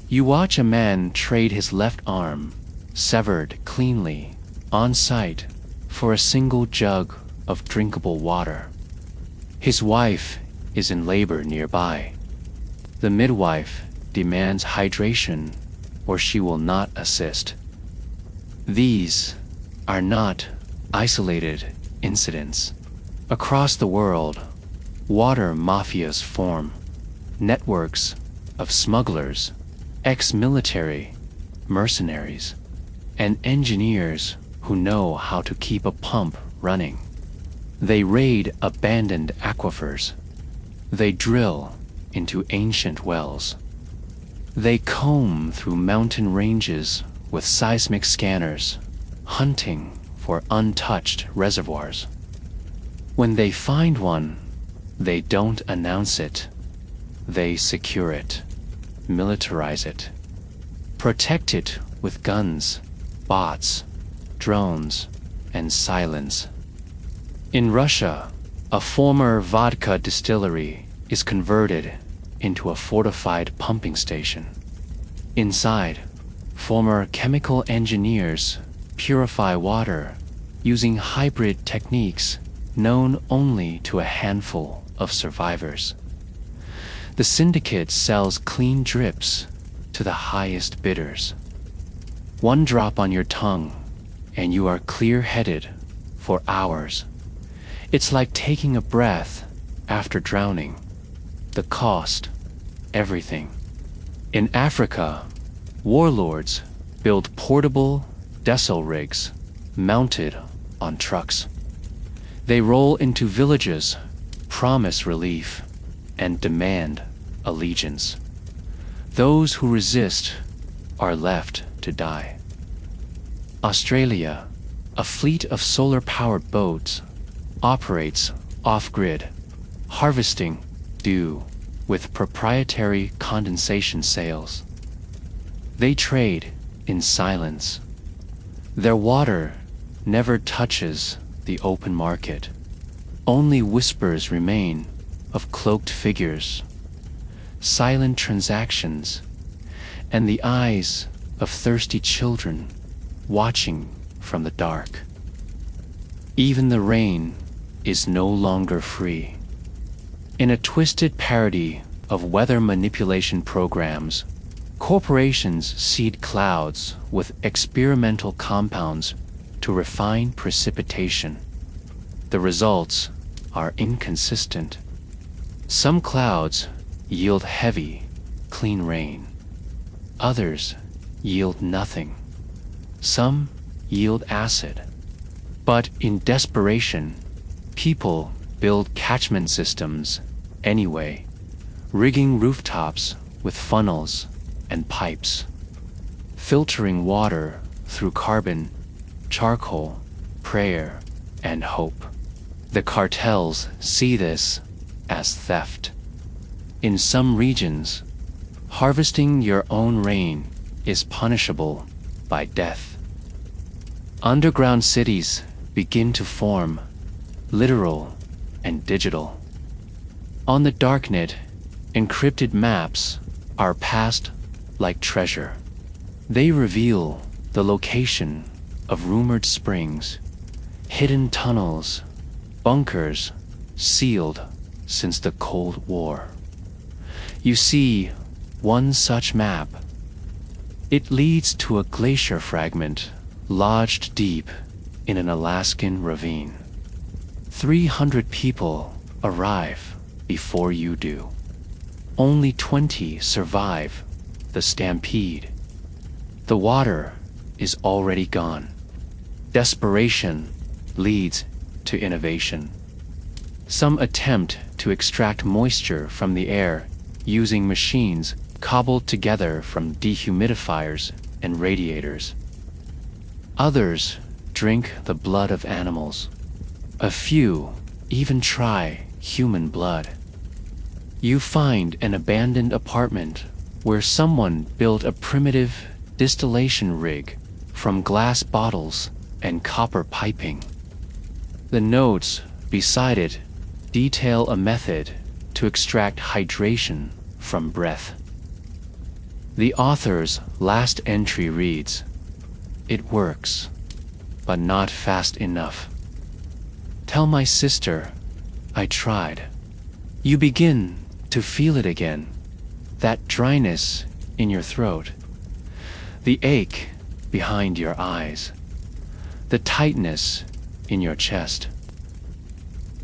You watch a man trade his left arm, severed cleanly, on site, for a single jug of drinkable water. His wife is in labor nearby. The midwife demands hydration or she will not assist. These are not isolated incidents. Across the world, water mafias form, networks of smugglers, ex-military, mercenaries. and engineers who know how to keep a pump running. They raid abandoned aquifers. They drill into ancient wells. They comb through mountain ranges with seismic scanners, hunting for untouched reservoirs. When they find one, they don't announce it. They secure it, militarize it, protect it with guns, bots, drones, and silence. In Russia, a former vodka distillery is converted into a fortified pumping station. Inside, former chemical engineers purify water using hybrid techniques known only to a handful of survivors. The syndicate sells clean drips to the highest bidders. One drop on your tongue, and you are clear-headed for hours. It's like taking a breath after drowning. The cost, everything. In Africa, warlords build portable diesel rigs mounted on trucks. They roll into villages, promise relief, and demand allegiance. Those who resist are left to die. Australia, a fleet of solar-powered boats, operates off-grid, harvesting dew with proprietary condensation sails. They trade in silence. Their water never touches the open market. Only whispers remain of cloaked figures, silent transactions, and the eyes of thirsty children watching from the dark. Even the rain is no longer free. In a twisted parody of weather manipulation programs, corporations seed clouds with experimental compounds to refine precipitation. The results are inconsistent. Some clouds yield heavy, clean rain. Others yield nothing. Some yield acid. But in desperation, people build catchment systems anyway, rigging rooftops with funnels and pipes, filtering water through carbon, charcoal, prayer, and hope. The cartels see this as theft. In some regions, harvesting your own rain is punishable by death. Underground cities begin to form, literal and digital. On the darknet, encrypted maps are passed like treasure. They reveal the location of rumored springs, hidden tunnels, bunkers sealed since the Cold War. You see one such map. It leads to a glacier fragment lodged deep in an Alaskan ravine. 300 people arrive before you do. Only 20 survive the stampede. The water is already gone. Desperation leads to innovation. Some attempt to extract moisture from the air using machines cobbled together from dehumidifiers and radiators. Others drink the blood of animals. A few even try human blood. You find an abandoned apartment where someone built a primitive distillation rig from glass bottles and copper piping. The notes beside it detail a method to extract hydration from breath. The author's last entry reads, "It works, but not fast enough. Tell my sister I tried." You begin to feel it again, that dryness in your throat, the ache behind your eyes, the tightness in your chest.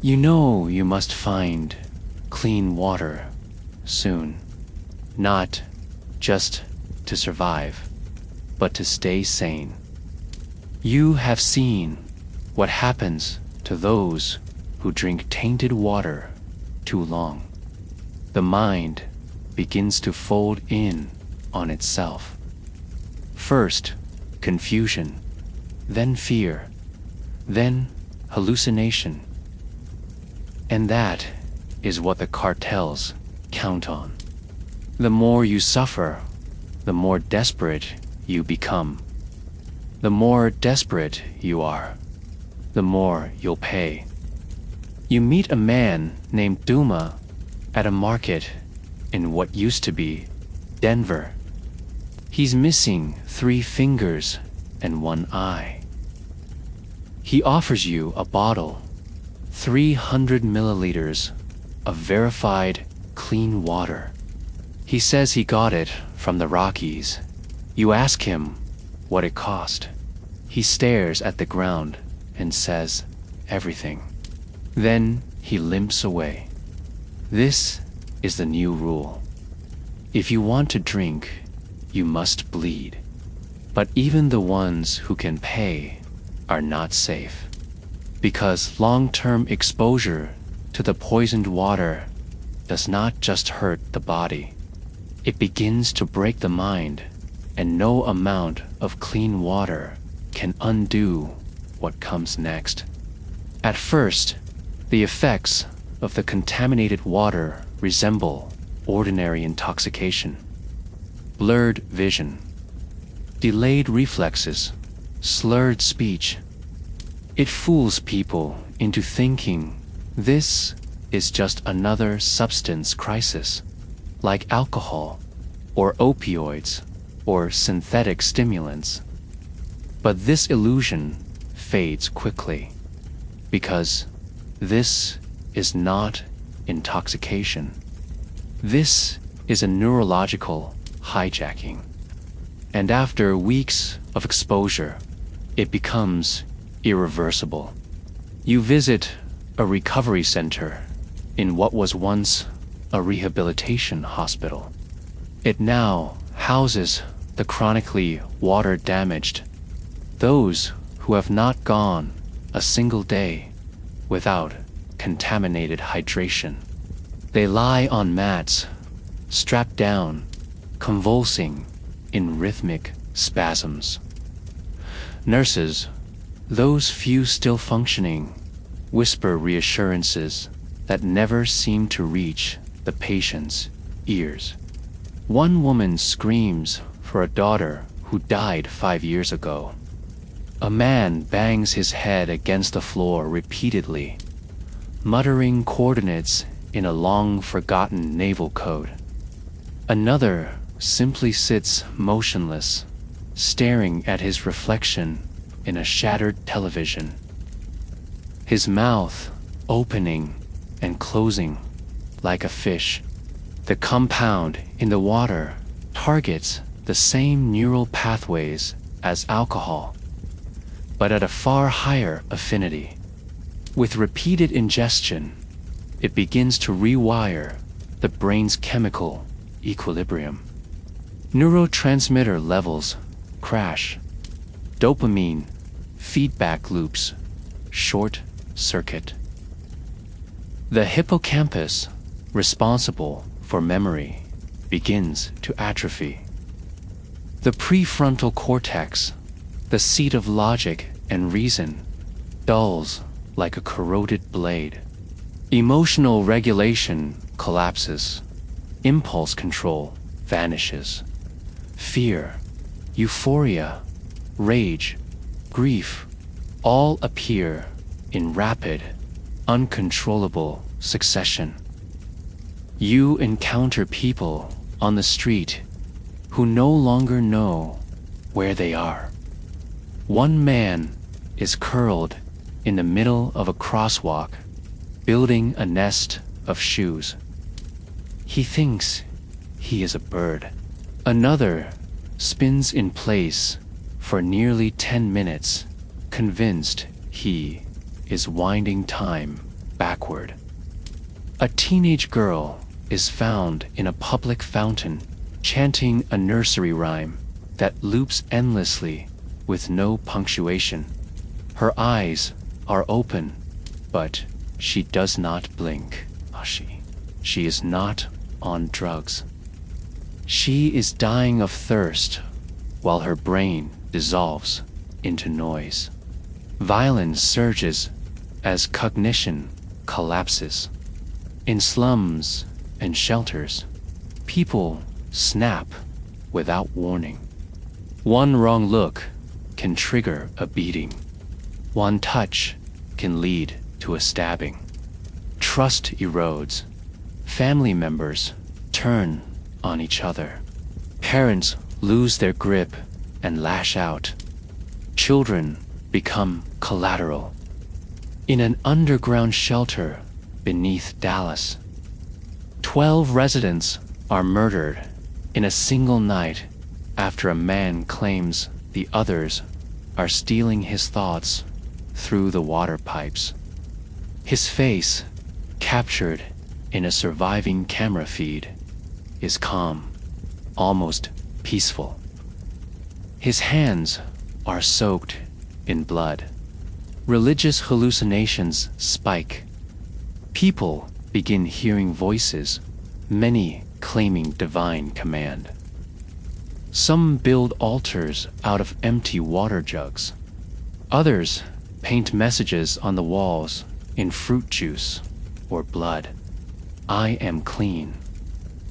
You know you must find clean water soon, not just to survive, but to stay sane. You have seen what happens to those who drink tainted water too long. The mind begins to fold in on itself. First, confusion, then fear, then hallucination. And that is what the cartels count on. The more you suffer, the more desperate you become. The more desperate you are, the more you'll pay. You meet a man named Duma at a market in what used to be Denver. He's missing 3 fingers and 1 eye. He offers you a bottle, 300 milliliters of verified clean water. He says he got it from the Rockies. You ask him what it cost. He stares at the ground and says everything. Then he limps away. This is the new rule. If you want to drink, you must bleed. But even the ones who can pay are not safe, because long-term exposure to the poisoned water does not just hurt the body. It begins to break the mind, and no amount of clean water can undo what comes next. At first, the effects of the contaminated water resemble ordinary intoxication. Blurred vision, delayed reflexes, slurred speech. It fools people into thinking this is just another substance crisis, like alcohol, or opioids, or synthetic stimulants. But this illusion fades quickly, because this is not intoxication. This is a neurological hijacking. And after weeks of exposure, it becomes irreversible. You visit a recovery center in what was once a rehabilitation hospital. It now houses the chronically water-damaged, those who have not gone a single day without contaminated hydration. They lie on mats, strapped down, convulsing in rhythmic spasms. Nurses, those few still functioning, whisper reassurances that never seem to reach the patient's ears. One woman screams for a daughter who died 5 years ago. A man bangs his head against the floor repeatedly, muttering coordinates in a long-forgotten naval code. Another simply sits motionless, staring at his reflection in a shattered television. His mouth opening and closing like a fish. The compound in the water targets the same neural pathways as alcohol, but at a far higher affinity. With repeated ingestion, it begins to rewire the brain's chemical equilibrium. Neurotransmitter levels crash. Dopamine feedback loops short circuit. The hippocampus, responsible for memory, begins to atrophy. The prefrontal cortex, the seat of logic and reason, dulls like a corroded blade. Emotional regulation collapses. Impulse control vanishes. Fear, euphoria, rage, grief, all appear in rapid, uncontrollable succession. You encounter people on the street who no longer know where they are. One man is curled in the middle of a crosswalk, building a nest of shoes. He thinks he is a bird. Another spins in place for nearly 10 minutes, convinced he is winding time backward. A teenage girl is found in a public fountain, chanting a nursery rhyme that loops endlessly with no punctuation. Her eyes are open, but she does not blink. She is not on drugs. She is dying of thirst while her brain dissolves into noise. Violence surges as cognition collapses. In slums and shelters, people snap without warning. One wrong look can trigger a beating. One touch can lead to a stabbing. Trust erodes. Family members turn on each other. Parents lose their grip and lash out. Children become collateral. In an underground shelter beneath Dallas, 12 residents are murdered in a single night after a man claims the others are stealing his thoughts through the water pipes. His face, captured in a surviving camera feed, is calm, almost peaceful. His hands are soaked in blood. Religious hallucinations spike. People begin hearing voices, many claiming divine command. Some build altars out of empty water jugs. Others paint messages on the walls in fruit juice or blood. I am clean.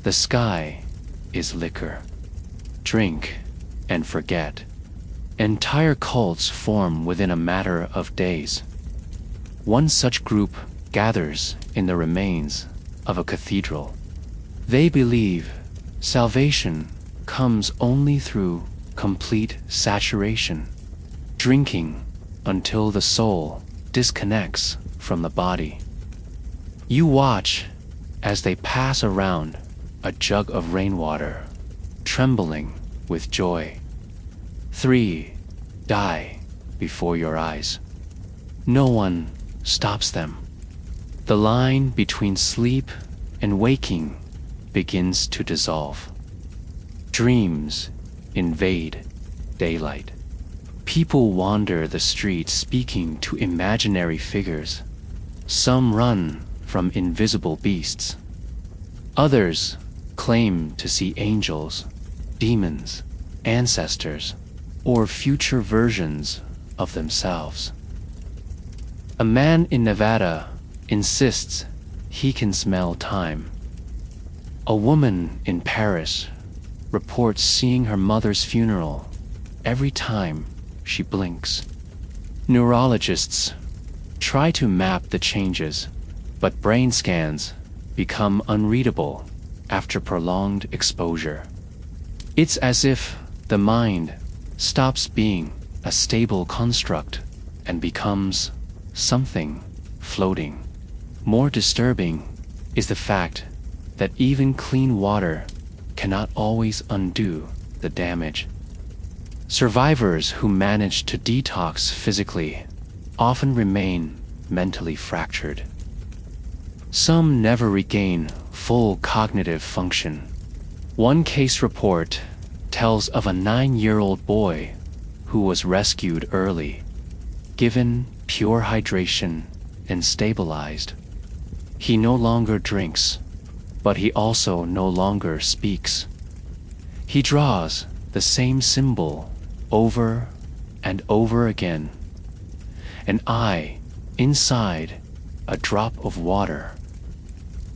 The sky is liquor. Drink and forget. Entire cults form within a matter of days. One such group gathers in the remains of a cathedral. They believe salvation comes only through complete saturation, drinking until the soul disconnects from the body. You watch as they pass around a jug of rainwater, trembling with joy. 3 die before your eyes. No one stops them. The line between sleep and waking begins to dissolve. Dreams invade daylight. People wander the streets speaking to imaginary figures. Some run from invisible beasts. Others claim to see angels, demons, ancestors, or future versions of themselves. A man in Nevada insists he can smell time. A woman in Paris reports seeing her mother's funeral every time she blinks. Neurologists try to map the changes, but brain scans become unreadable after prolonged exposure. It's as if the mind stops being a stable construct and becomes something floating. More disturbing is the fact that even clean water cannot always undo the damage. Survivors who manage to detox physically often remain mentally fractured. Some never regain full cognitive function. One case report tells of a 9-year-old boy who was rescued early, given pure hydration and stabilized. He no longer drinks, but he also no longer speaks. He draws the same symbol over and over again. An eye inside a drop of water.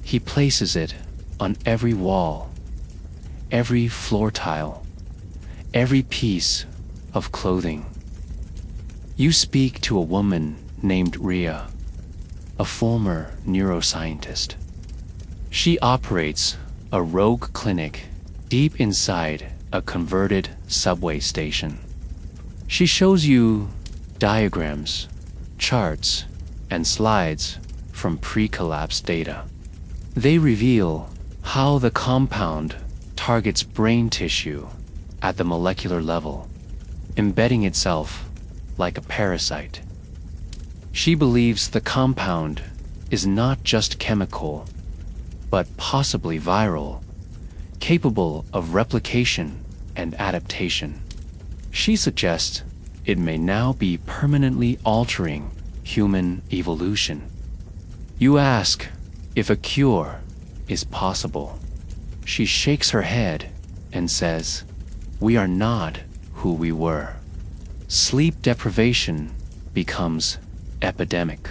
He places it on every wall, every floor tile, every piece of clothing. You speak to a woman named Ria, a former neuroscientist. She operates a rogue clinic deep inside a converted subway station. She shows you diagrams, charts, and slides from pre-collapse data. They reveal how the compound targets brain tissue at the molecular level, embedding itself like a parasite. She believes the compound is not just chemical, but possibly viral, capable of replication and adaptation. She suggests it may now be permanently altering human evolution. You ask if a cure is possible. She shakes her head and says, "We are not who we were." Sleep deprivation becomes epidemic.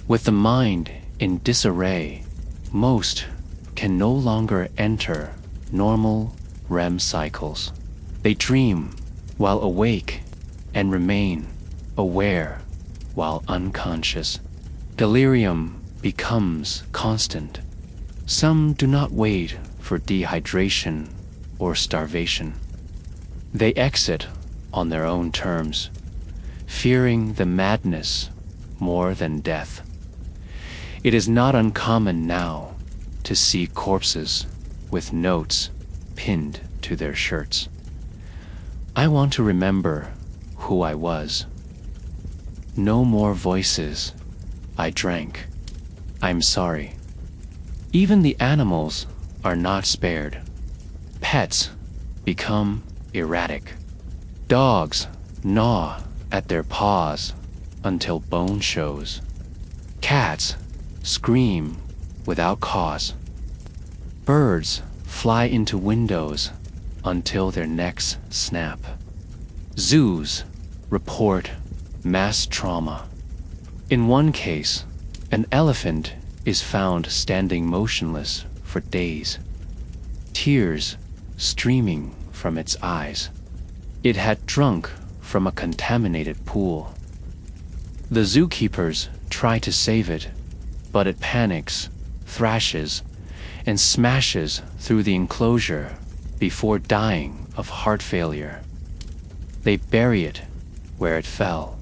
With the mind in disarray, most can no longer enter normal REM cycles. They dream while awake and remain aware while unconscious. Delirium becomes constant. Some do not wait for dehydration or starvation. They exit on their own terms, fearing the madness more than death. It is not uncommon now to see corpses with notes pinned to their shirts. I want to remember who I was. No more voices. I drank. I'm sorry. Even the animals are not spared. Pets become erratic. Dogs gnaw at their paws until bone shows. Cats scream without cause. Birds fly into windows until their necks snap. Zoos report mass trauma. In one case, an elephant is found standing motionless for days, tears streaming from its eyes. It had drunk from a contaminated pool. The zookeepers try to save it, but it panics, thrashes, and smashes through the enclosure before dying of heart failure. They bury it where it fell.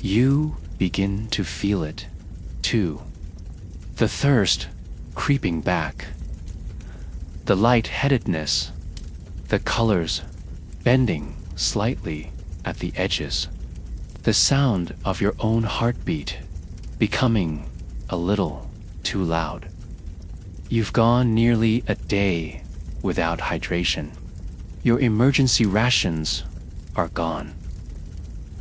You begin to feel it, too. The thirst creeping back. The lightheadedness. The colors bending slightly at the edges. The sound of your own heartbeat becoming a little too loud. You've gone nearly a day without hydration. Your emergency rations are gone.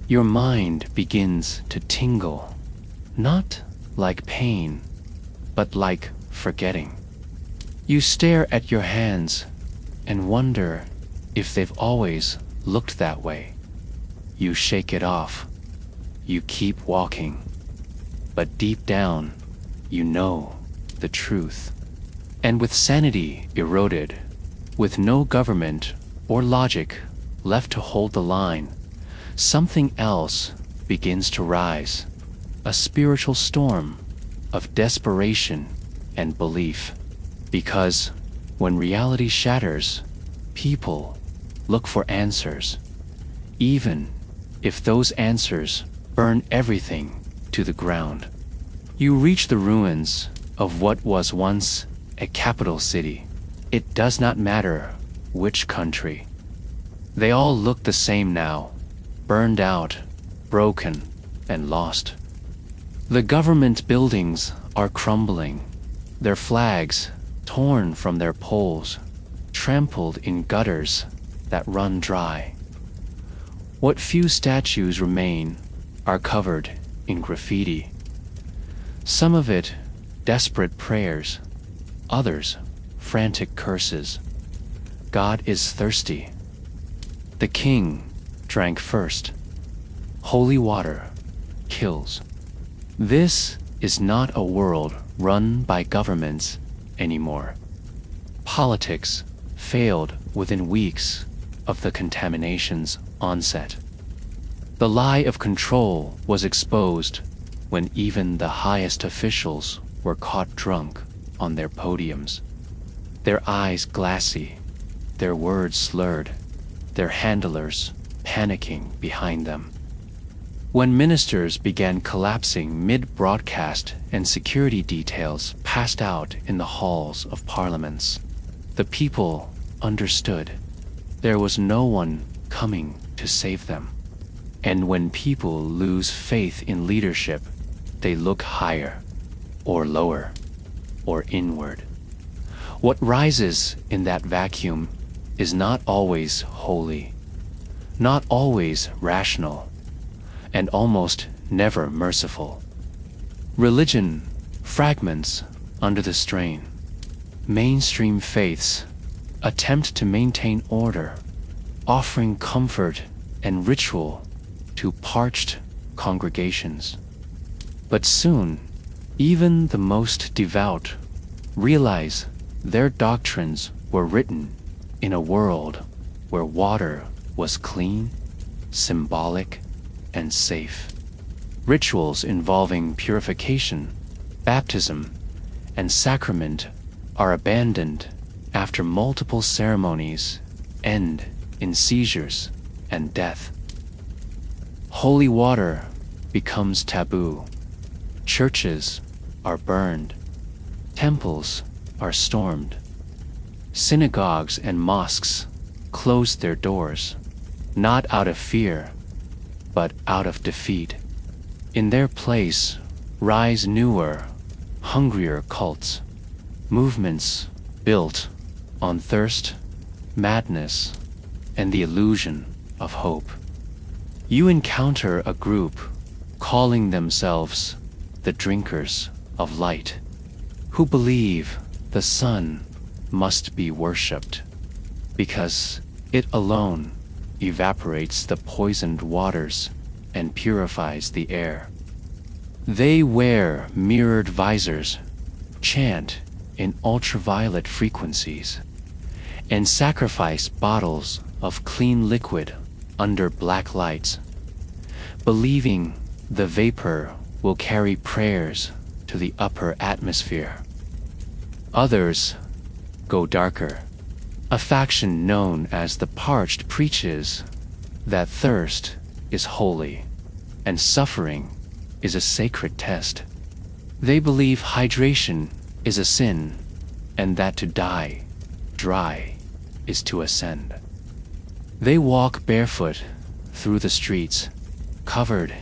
Your mind begins to tingle, not like pain, but like forgetting. You stare at your hands and wonder if they've always looked that way. You shake it off. You keep walking. But deep down, you know the truth. And with sanity eroded, with no government or logic left to hold the line, something else begins to rise, a spiritual storm of desperation and belief. Because when reality shatters, people look for answers, even if those answers burn everything to the ground. You reach the ruins of what was once a capital city. It does not matter which country. They all look the same now, burned out, broken, and lost. The government buildings are crumbling, their flags torn from their poles, trampled in gutters that run dry. What few statues remain are covered in graffiti. Some of it desperate prayers, others frantic curses. God is thirsty. The king drank first. Holy water kills. This is not a world run by governments anymore. Politics failed within weeks of the contamination's onset. The lie of control was exposed when even the highest officials were caught drunk on their podiums, their eyes glassy, their words slurred, their handlers panicking behind them. When ministers began collapsing mid-broadcast and security details passed out in the halls of parliaments, the people understood there was no one coming to save them. And when people lose faith in leadership, they look higher, or lower, or inward. What rises in that vacuum is not always holy. not always rational, and almost never merciful. Religion fragments under the strain. Mainstream faiths attempt to maintain order, offering comfort and ritual to parched congregations. But soon, even the most devout realize their doctrines were written in a world where water was clean, symbolic, and safe. Rituals involving purification, baptism, and sacrament are abandoned after multiple ceremonies end in seizures and death. Holy water becomes taboo. Churches are burned. Temples are stormed. Synagogues and mosques close their doors, not out of fear, but out of defeat. In their place rise newer, hungrier cults, movements built on thirst, madness, and the illusion of hope. You encounter a group calling themselves the drinkers of light, who believe the sun must be worshipped because it alone evaporates the poisoned waters and purifies the air. They wear mirrored visors, chant in ultraviolet frequencies, and sacrifice bottles of clean liquid under black lights, believing the vapor will carry prayers to the upper atmosphere. Others go darker. A faction known as the Parched preaches that thirst is holy and suffering is a sacred test. They believe hydration is a sin and that to die dry is to ascend. They walk barefoot through the streets, covered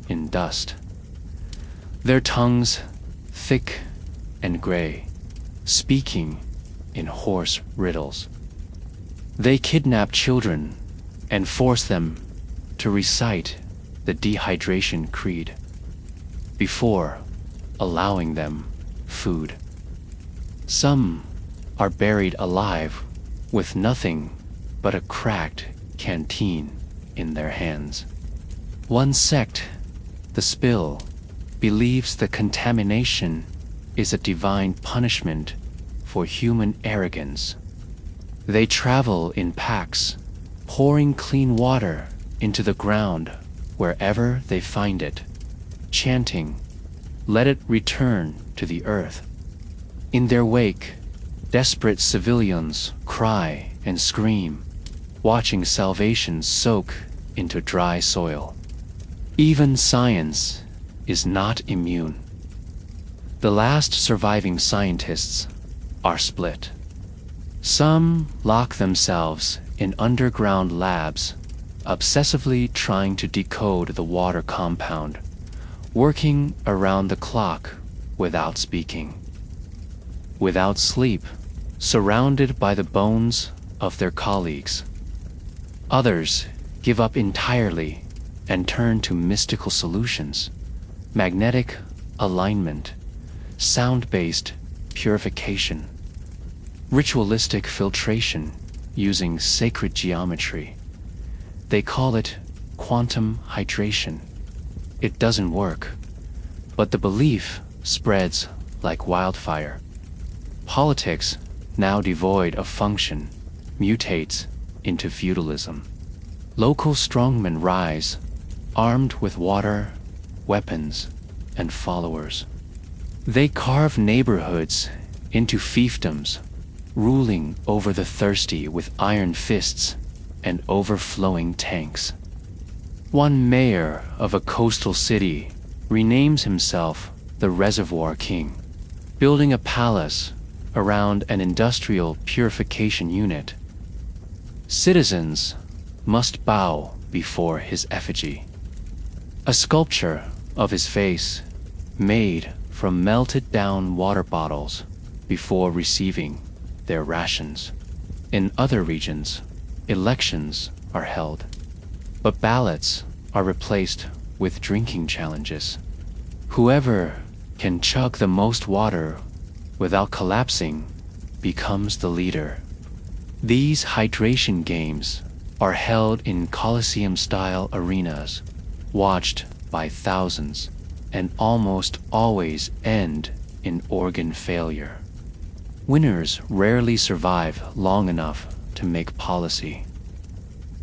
in dust. Their tongues thick and gray, speaking in hoarse riddles. They kidnap children and force them to recite the dehydration creed before allowing them food. Some are buried alive with nothing but a cracked canteen in their hands. One sect, the Spill, believes the contamination is a divine punishment for human arrogance. They travel in packs, pouring clean water into the ground wherever they find it, chanting, "Let it return to the earth." In their wake, desperate civilians cry and scream, watching salvation soak into dry soil. Even science is not immune. The last surviving scientists are split. Some lock themselves in underground labs, obsessively trying to decode the water compound, working around the clock without speaking. Without sleep, surrounded by the bones of their colleagues. Others give up entirely and turn to mystical solutions, magnetic alignment, sound-based purification, ritualistic filtration using sacred geometry. They call it quantum hydration. It doesn't work, but the belief spreads like wildfire. Politics, now devoid of function, mutates into feudalism. Local strongmen rise, armed with water, weapons, and followers. They carve neighborhoods into fiefdoms, ruling over the thirsty with iron fists and overflowing tanks. One mayor of a coastal city renames himself the Reservoir King, building a palace around an industrial purification unit. Citizens must bow before his effigy. A sculpture of his face made from melted down water bottles before receiving their rations. In other regions, elections are held. But ballots are replaced with drinking challenges. Whoever can chug the most water without collapsing becomes the leader. These hydration games are held in Colosseum-style arenas, watched by thousands, and almost always end in organ failure. Winners rarely survive long enough to make policy.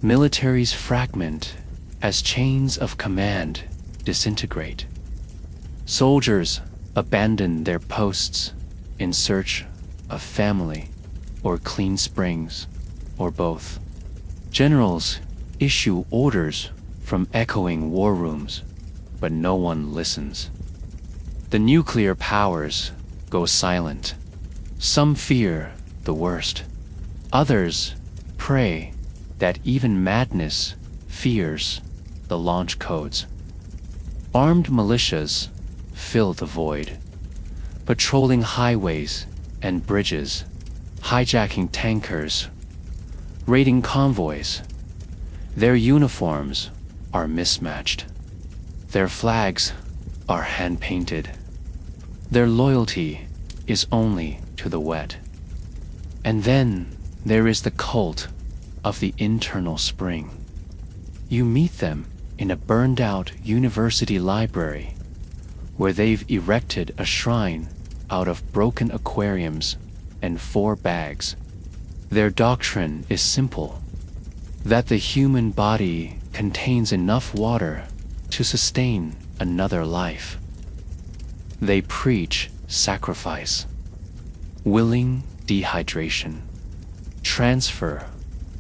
Militaries fragment as chains of command disintegrate. Soldiers abandon their posts in search of family or clean springs, or both. Generals issue orders from echoing war rooms, but no one listens. The nuclear powers go silent. Some fear the worst. Others pray that even madness fears the launch codes. Armed militias fill the void, patrolling highways and bridges, hijacking tankers, raiding convoys. Their uniforms are mismatched. Their flags are hand-painted. Their loyalty is only to the wet. And then there is the cult of the internal spring. You meet them in a burned-out university library where they've erected a shrine out of broken aquariums and 4 bags. Their doctrine is simple, that the human body contains enough water to sustain another life. They preach sacrifice, willing dehydration, transfer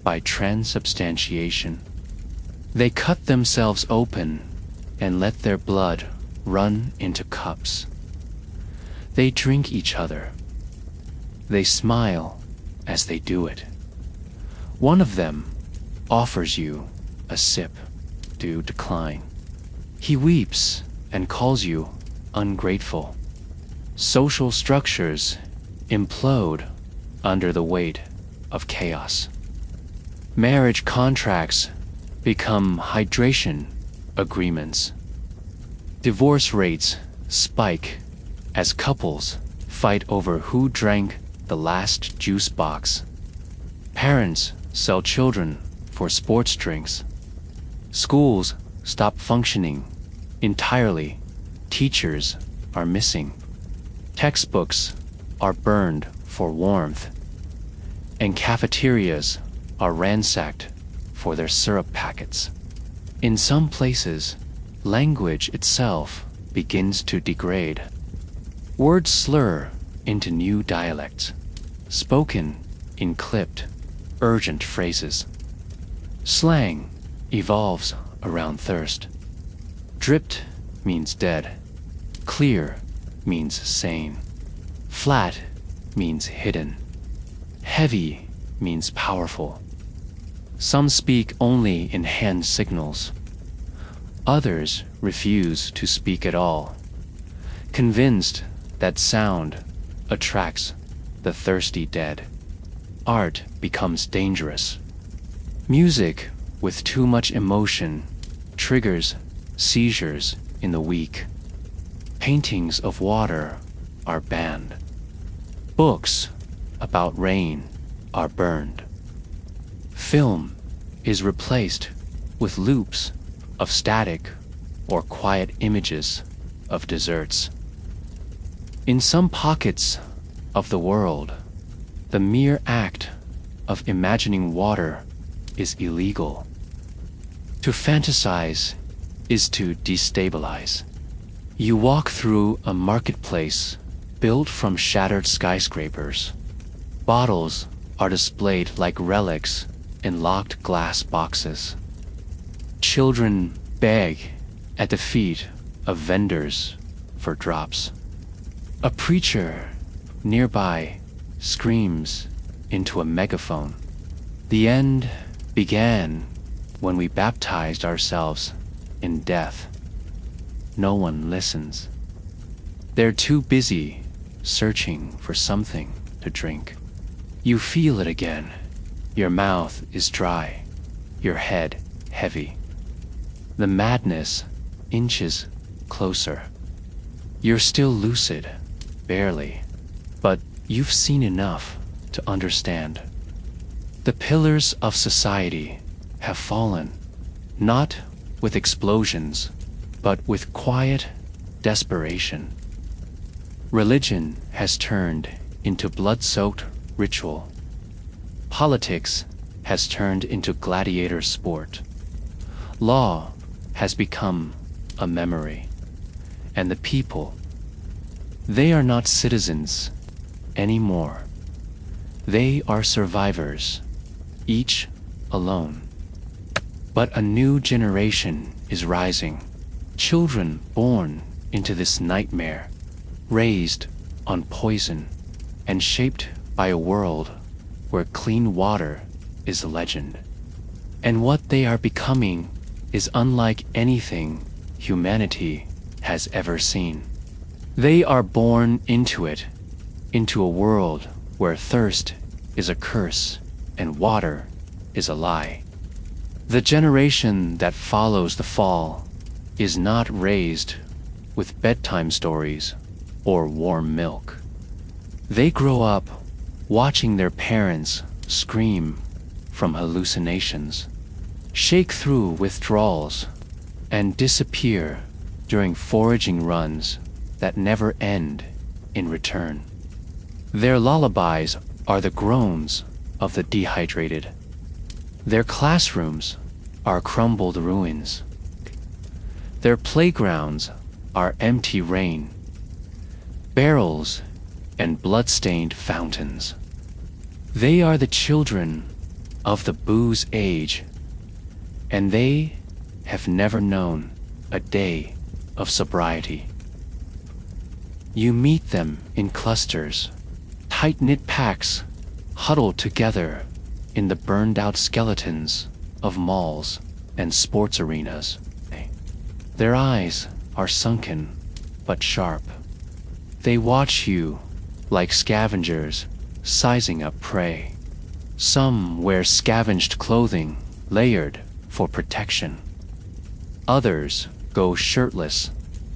by transubstantiation. They cut themselves open and let their blood run into cups. They drink each other. They smile as they do it. One of them offers you a sip. You decline. He weeps and calls you ungrateful. Social structures implode under the weight of chaos. Marriage contracts become hydration agreements. Divorce rates spike as couples fight over who drank the last juice box. Parents sell children for sports drinks. Schools stop functioning entirely. Teachers are missing. Textbooks are burned for warmth. And cafeterias are ransacked for their syrup packets. In some places, language itself begins to degrade. Words slur into new dialects, spoken in clipped, urgent phrases. Slang evolves around thirst. Dripped means dead. Clear means sane. Flat means hidden. Heavy means powerful. Some speak only in hand signals. Others refuse to speak at all, convinced that sound attracts the thirsty dead. Art becomes dangerous. Music with too much emotion triggers seizures in the weak. Paintings of water are banned. Books about rain are burned. Film is replaced with loops of static or quiet images of deserts. In some pockets of the world, the mere act of imagining water is illegal. To fantasize is to destabilize. You walk through a marketplace built from shattered skyscrapers. Bottles are displayed like relics in locked glass boxes. Children beg at the feet of vendors for drops. A preacher nearby screams into a megaphone. The end began when we baptized ourselves in death. No one listens. They're too busy searching for something to drink. You feel it again. Your mouth is dry, your head heavy. The madness inches closer. You're still lucid, barely, but you've seen enough to understand. The pillars of society have fallen, not with explosions, but with quiet desperation. Religion has turned into blood-soaked ritual. Politics has turned into gladiator sport. Law has become a memory. And the people, they are not citizens anymore. They are survivors, each alone. But a new generation is rising. Children born into this nightmare, raised on poison, and shaped by a world where clean water is a legend. And what they are becoming is unlike anything humanity has ever seen. They are born into it, into a world where thirst is a curse and water is a lie. The generation that follows the fall is not raised with bedtime stories or warm milk. They grow up watching their parents scream from hallucinations, shake through withdrawals, and disappear during foraging runs that never end in return. Their lullabies are the groans of the dehydrated. Their classrooms are crumbled ruins. Their playgrounds are empty rain, barrels and blood-stained fountains. They are the children of the booze age, and they have never known a day of sobriety. You meet them in clusters, tight-knit packs huddled together in the burned-out skeletons of malls and sports arenas. Their eyes are sunken but sharp. They watch you like scavengers sizing up prey. Some wear scavenged clothing layered for protection. Others go shirtless,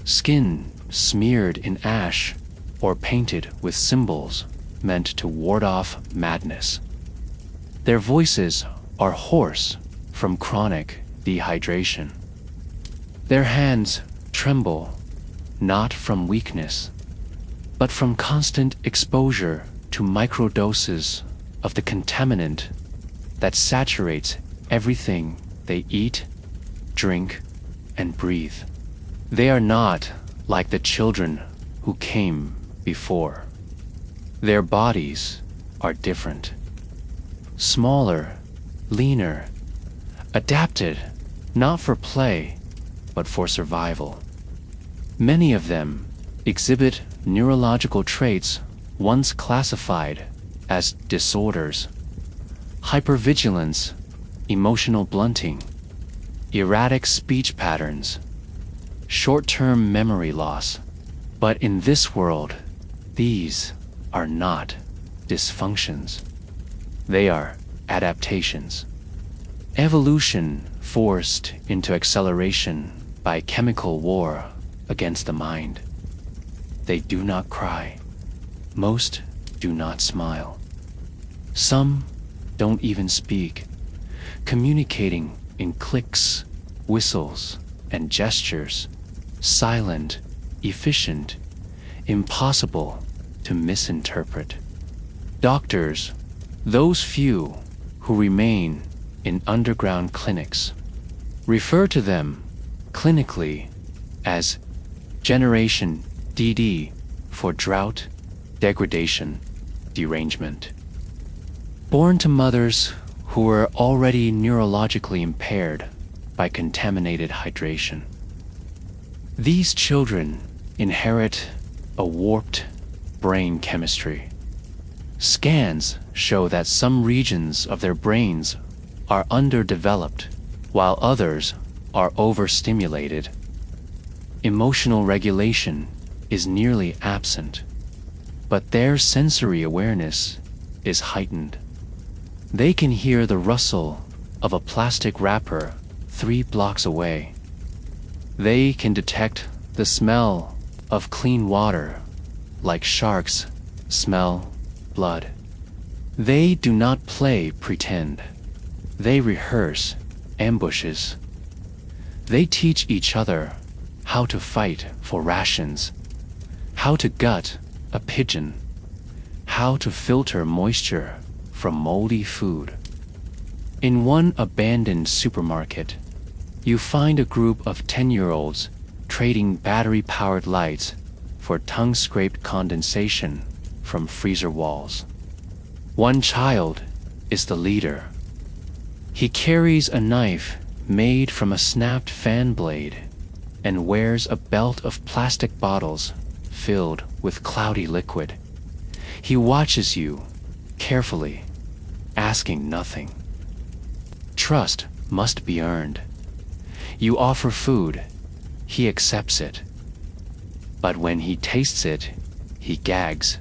skin smeared in ash or painted with symbols meant to ward off madness. Their voices are hoarse from chronic dehydration. Their hands tremble, not from weakness, but from constant exposure to microdoses of the contaminant that saturates everything they eat, drink, and breathe. They are not like the children who came before. Their bodies are different. Smaller, leaner, adapted not for play, but for survival. Many of them exhibit neurological traits once classified as disorders: hypervigilance, emotional blunting, erratic speech patterns, short-term memory loss. But in this world, these are not dysfunctions. They are adaptations. Evolution forced into acceleration by chemical war against the mind. They do not cry. Most do not smile. Some don't even speak, communicating in clicks, whistles, and gestures, silent, efficient, impossible to misinterpret. Doctors, those few who remain in underground clinics, refer to them clinically as Generation DD for drought, degradation, derangement. Born to mothers who were already neurologically impaired by contaminated hydration. These children inherit a warped brain chemistry. Scans show that some regions of their brains are underdeveloped, while others are overstimulated. Emotional regulation is nearly absent, but their sensory awareness is heightened. They can hear the rustle of a plastic wrapper 3 blocks away They can detect the smell of clean water like sharks smell blood. They do not play pretend. They rehearse ambushes. They teach each other how to fight for rations, how to gut a pigeon, how to filter moisture from moldy food. In one abandoned supermarket, you find a group of 10-year-olds trading battery-powered lights for tongue-scraped condensation from freezer walls. One child is the leader. He carries a knife made from a snapped fan blade and wears a belt of plastic bottles filled with cloudy liquid. He watches you carefully, asking nothing. Trust must be earned. You offer food, he accepts it. But when he tastes it, he gags.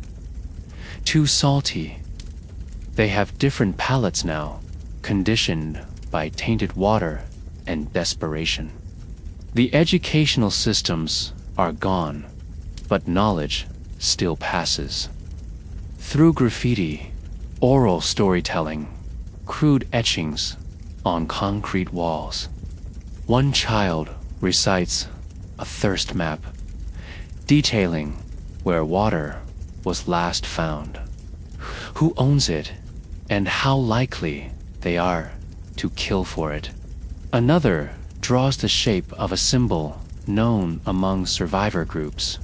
Too salty. They have different palates now, conditioned by tainted water and desperation. The educational systems are gone, but knowledge still passes. Through graffiti, oral storytelling, crude etchings on concrete walls, one child recites a thirst map, detailing where water was last found, who owns it, and how likely they are to kill for it. Another draws the shape of a symbol known among survivor groups,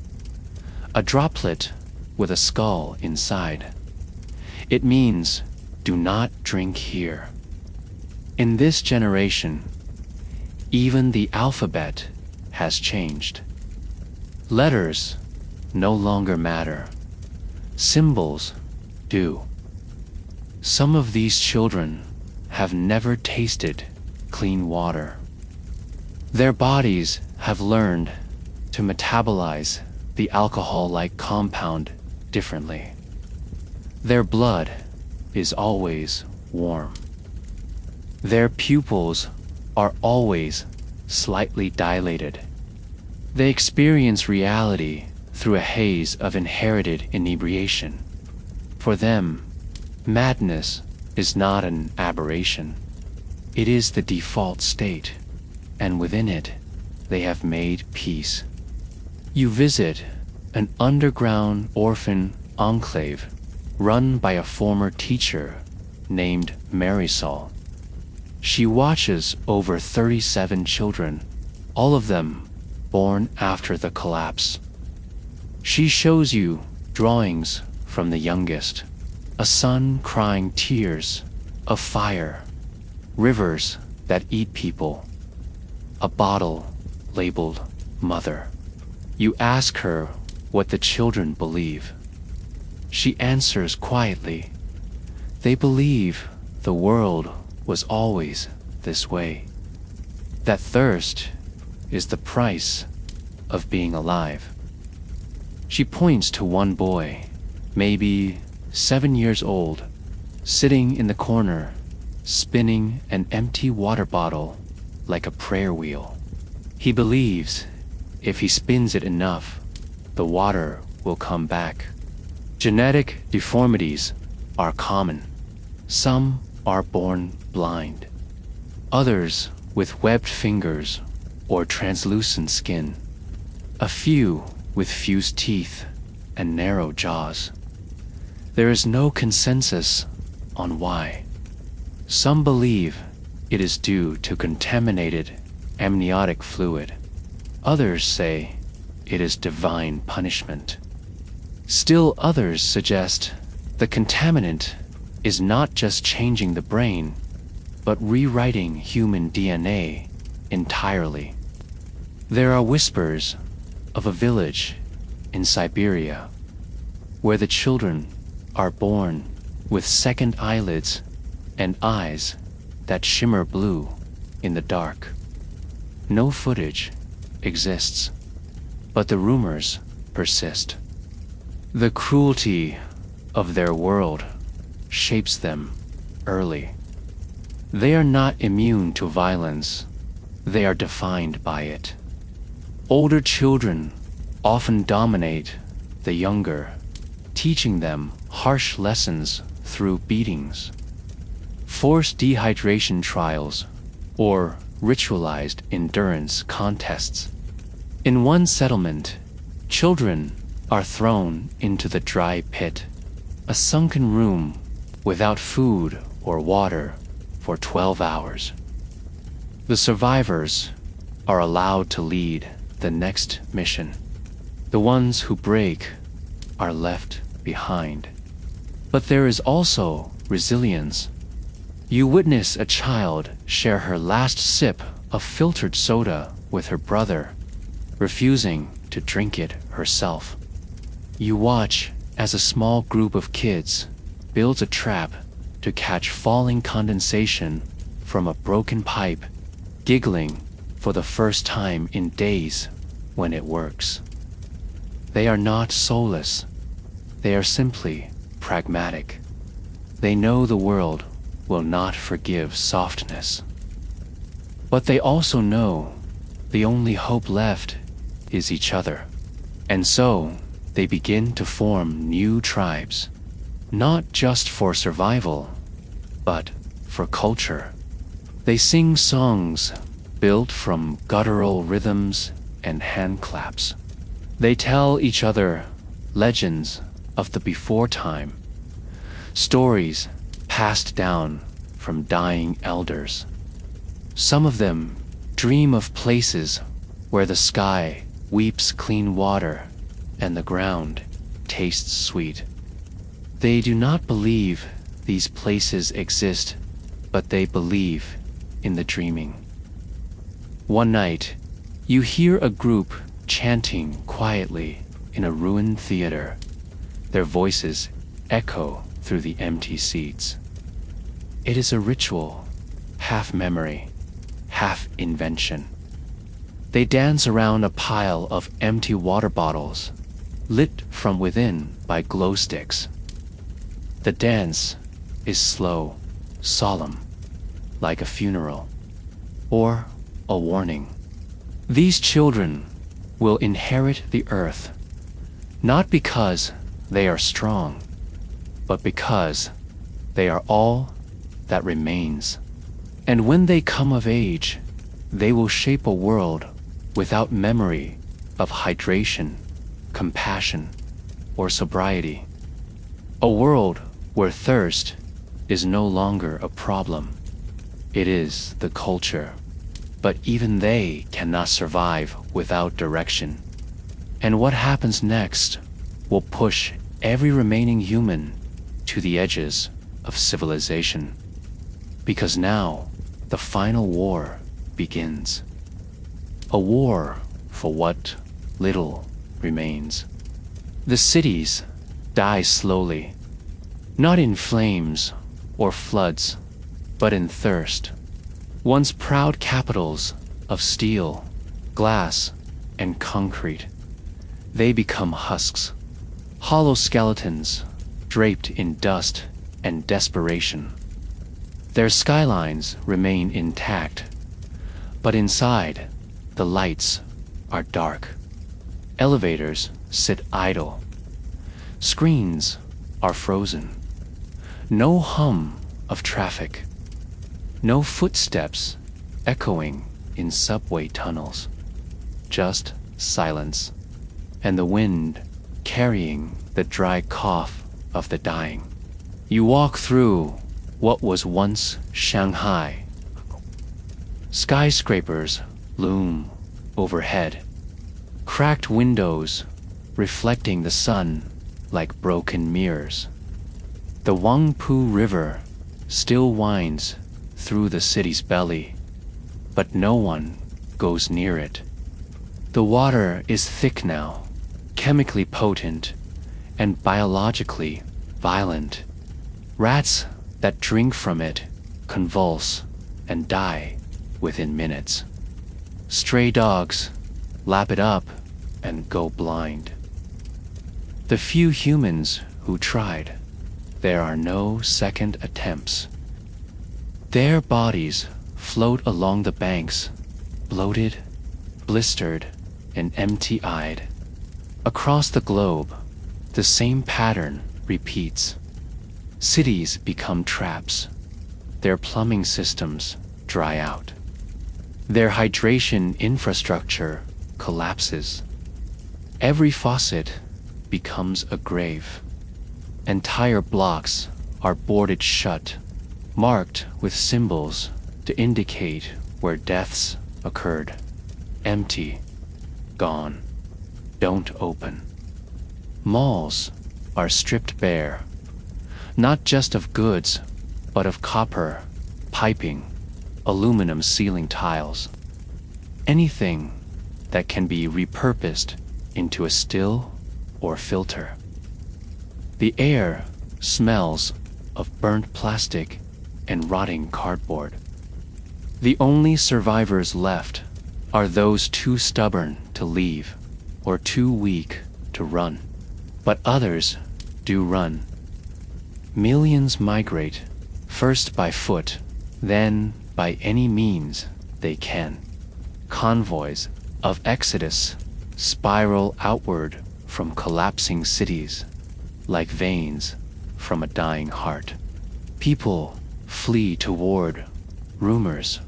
a droplet with a skull inside. It means, do not drink here. In this generation, even the alphabet has changed. Letters no longer matter. Symbols do. Some of these children have never tasted clean water. Their bodies have learned to metabolize the alcohol-like compound differently. Their blood is always warm. Their pupils are always slightly dilated. They experience reality through a haze of inherited inebriation. For them, madness is not an aberration. It is the default state, and within it, they have made peace. You visit an underground orphan enclave run by a former teacher named Marisol. She watches over 37 children, all of them born after the collapse. She shows you drawings from the youngest, a son crying tears of fire, rivers that eat people, a bottle labeled mother. You ask her what the children believe. She answers quietly, they believe the world was always this way. That thirst is the price of being alive. She points to one boy, maybe 7 years old, sitting in the corner, spinning an empty water bottle like a prayer wheel. He believes if he spins it enough, the water will come back. Genetic deformities are common. Some are born blind. Others with webbed fingers or translucent skin. A few with fused teeth and narrow jaws. There is no consensus on why. Some believe it is due to contaminated amniotic fluid. Others say it is divine punishment. Still others suggest the contaminant is not just changing the brain, but rewriting human DNA entirely. There are whispers of a village in Siberia where the children are born with second eyelids and eyes that shimmer blue in the dark. No footage exists, but the rumors persist. The cruelty of their world shapes them early. They are not immune to violence. They are defined by it. Older children often dominate the younger, teaching them harsh lessons through beatings. Forced dehydration trials or ritualized endurance contests. In one settlement, children are thrown into the dry pit, a sunken room without food or water for 12 hours. The survivors are allowed to lead the next mission. The ones who break are left behind. But there is also resilience. You witness a child share her last sip of filtered soda with her brother, refusing to drink it herself. You watch as a small group of kids builds a trap to catch falling condensation from a broken pipe, giggling for the first time in days when it works. They are not soulless. They are simply pragmatic. They know the world will not forgive softness. But they also know the only hope left is each other. And so they begin to form new tribes, not just for survival, but for culture. They sing songs built from guttural rhythms and hand claps. They tell each other legends of the before time, stories passed down from dying elders. Some of them dream of places where the sky weeps clean water and the ground tastes sweet. They do not believe these places exist, but they believe in the dreaming. One night, you hear a group chanting quietly in a ruined theater. Their voices echo through the empty seats. It is a ritual, half memory, half invention. They dance around a pile of empty water bottles, lit from within by glow sticks. The dance is slow, solemn, like a funeral, or a warning. These children will inherit the earth, not because they are strong, but because they are all that remains. And when they come of age, they will shape a world without memory of hydration, compassion, or sobriety. A world where thirst is no longer a problem. It is the culture. But even they cannot survive without direction. And what happens next will push every remaining human to the edges of civilization. Because now, the final war begins. A war for what little remains. The cities die slowly, not in flames or floods, but in thirst. Once proud capitals of steel, glass, and concrete, they become husks, hollow skeletons draped in dust and desperation. Their skylines remain intact, but inside, the lights are dark. Elevators sit idle. Screens are frozen. No hum of traffic. No footsteps echoing in subway tunnels. Just silence, and the wind carrying the dry cough of the dying. You walk through what was once Shanghai. Skyscrapers loom overhead, cracked windows reflecting the sun like broken mirrors. The Huangpu River still winds through the city's belly, but no one goes near it. The water is thick now, chemically potent and biologically violent. Rats that drink from it convulse and die within minutes. Stray dogs lap it up and go blind. The few humans who tried, there are no second attempts. Their bodies float along the banks, bloated, blistered, and empty-eyed. Across the globe, the same pattern repeats. Cities become traps. Their plumbing systems dry out. Their hydration infrastructure collapses. Every faucet becomes a grave. Entire blocks are boarded shut, marked with symbols to indicate where deaths occurred. Empty, gone, don't open. Malls are stripped bare, not just of goods, but of copper, piping, aluminum ceiling tiles. Anything that can be repurposed into a still or filter. The air smells of burnt plastic and rotting cardboard. The only survivors left are those too stubborn to leave or too weak to run. But others do run. Millions migrate, first by foot, then by any means they can. Convoys of exodus spiral outward from collapsing cities, like veins from a dying heart. People flee toward rumors,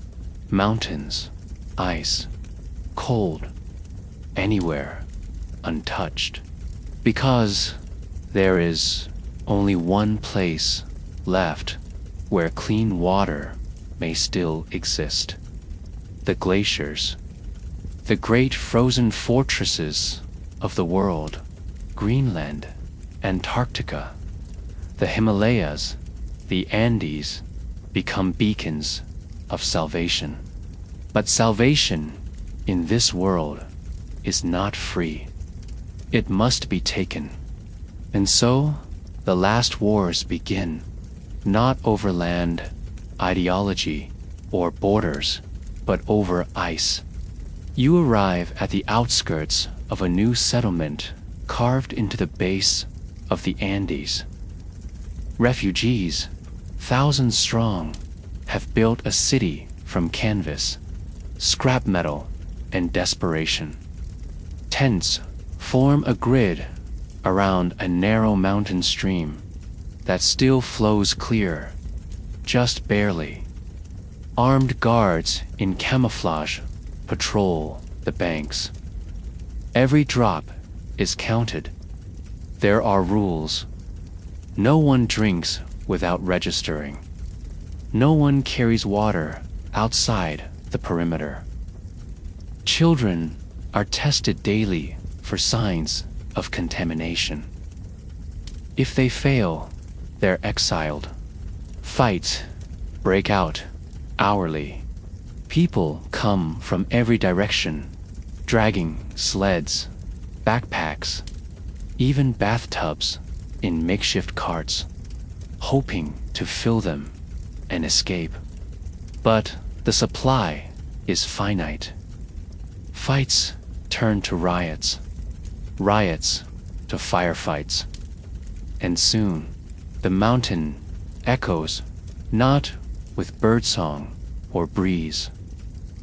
mountains, ice, cold, anywhere untouched. Because there is only one place left where clean water may still exist. The glaciers, the great frozen fortresses of the world, Greenland, Antarctica, the Himalayas, the Andes, become beacons of salvation. But salvation in this world is not free. It must be taken. And so the last wars begin, not over land, ideology, or borders, but over ice. You arrive at the outskirts of a new settlement carved into the base of the Andes. Refugees, thousands strong, have built a city from canvas, scrap metal, and desperation. Tents form a grid around a narrow mountain stream that still flows clear, just barely. Armed guards in camouflage patrol the banks. Every drop is counted. There are rules. No one drinks without registering. No one carries water outside the perimeter. Children are tested daily for signs of contamination. If they fail, they're exiled. Fights break out hourly. People come from every direction, dragging sleds, backpacks, even bathtubs in makeshift carts, hoping to fill them and escape. But the supply is finite. Fights turn to riots, riots to firefights, and soon the mountain echoes not with birdsong or breeze,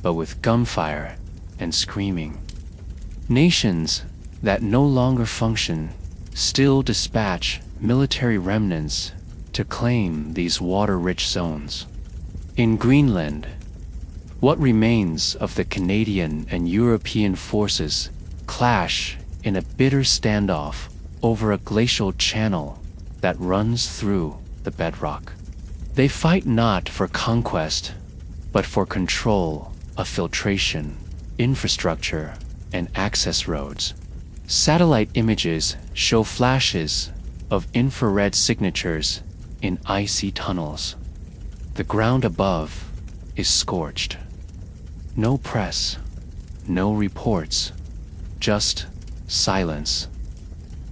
but with gunfire and screaming. Nations that no longer function still dispatch military remnants to claim these water-rich zones. In Greenland, what remains of the Canadian and European forces clash in a bitter standoff over a glacial channel that runs through the bedrock. They fight not for conquest, but for control of filtration, infrastructure, and access roads. Satellite images show flashes of infrared signatures in icy tunnels. The ground above is scorched. No press, no reports, just silence.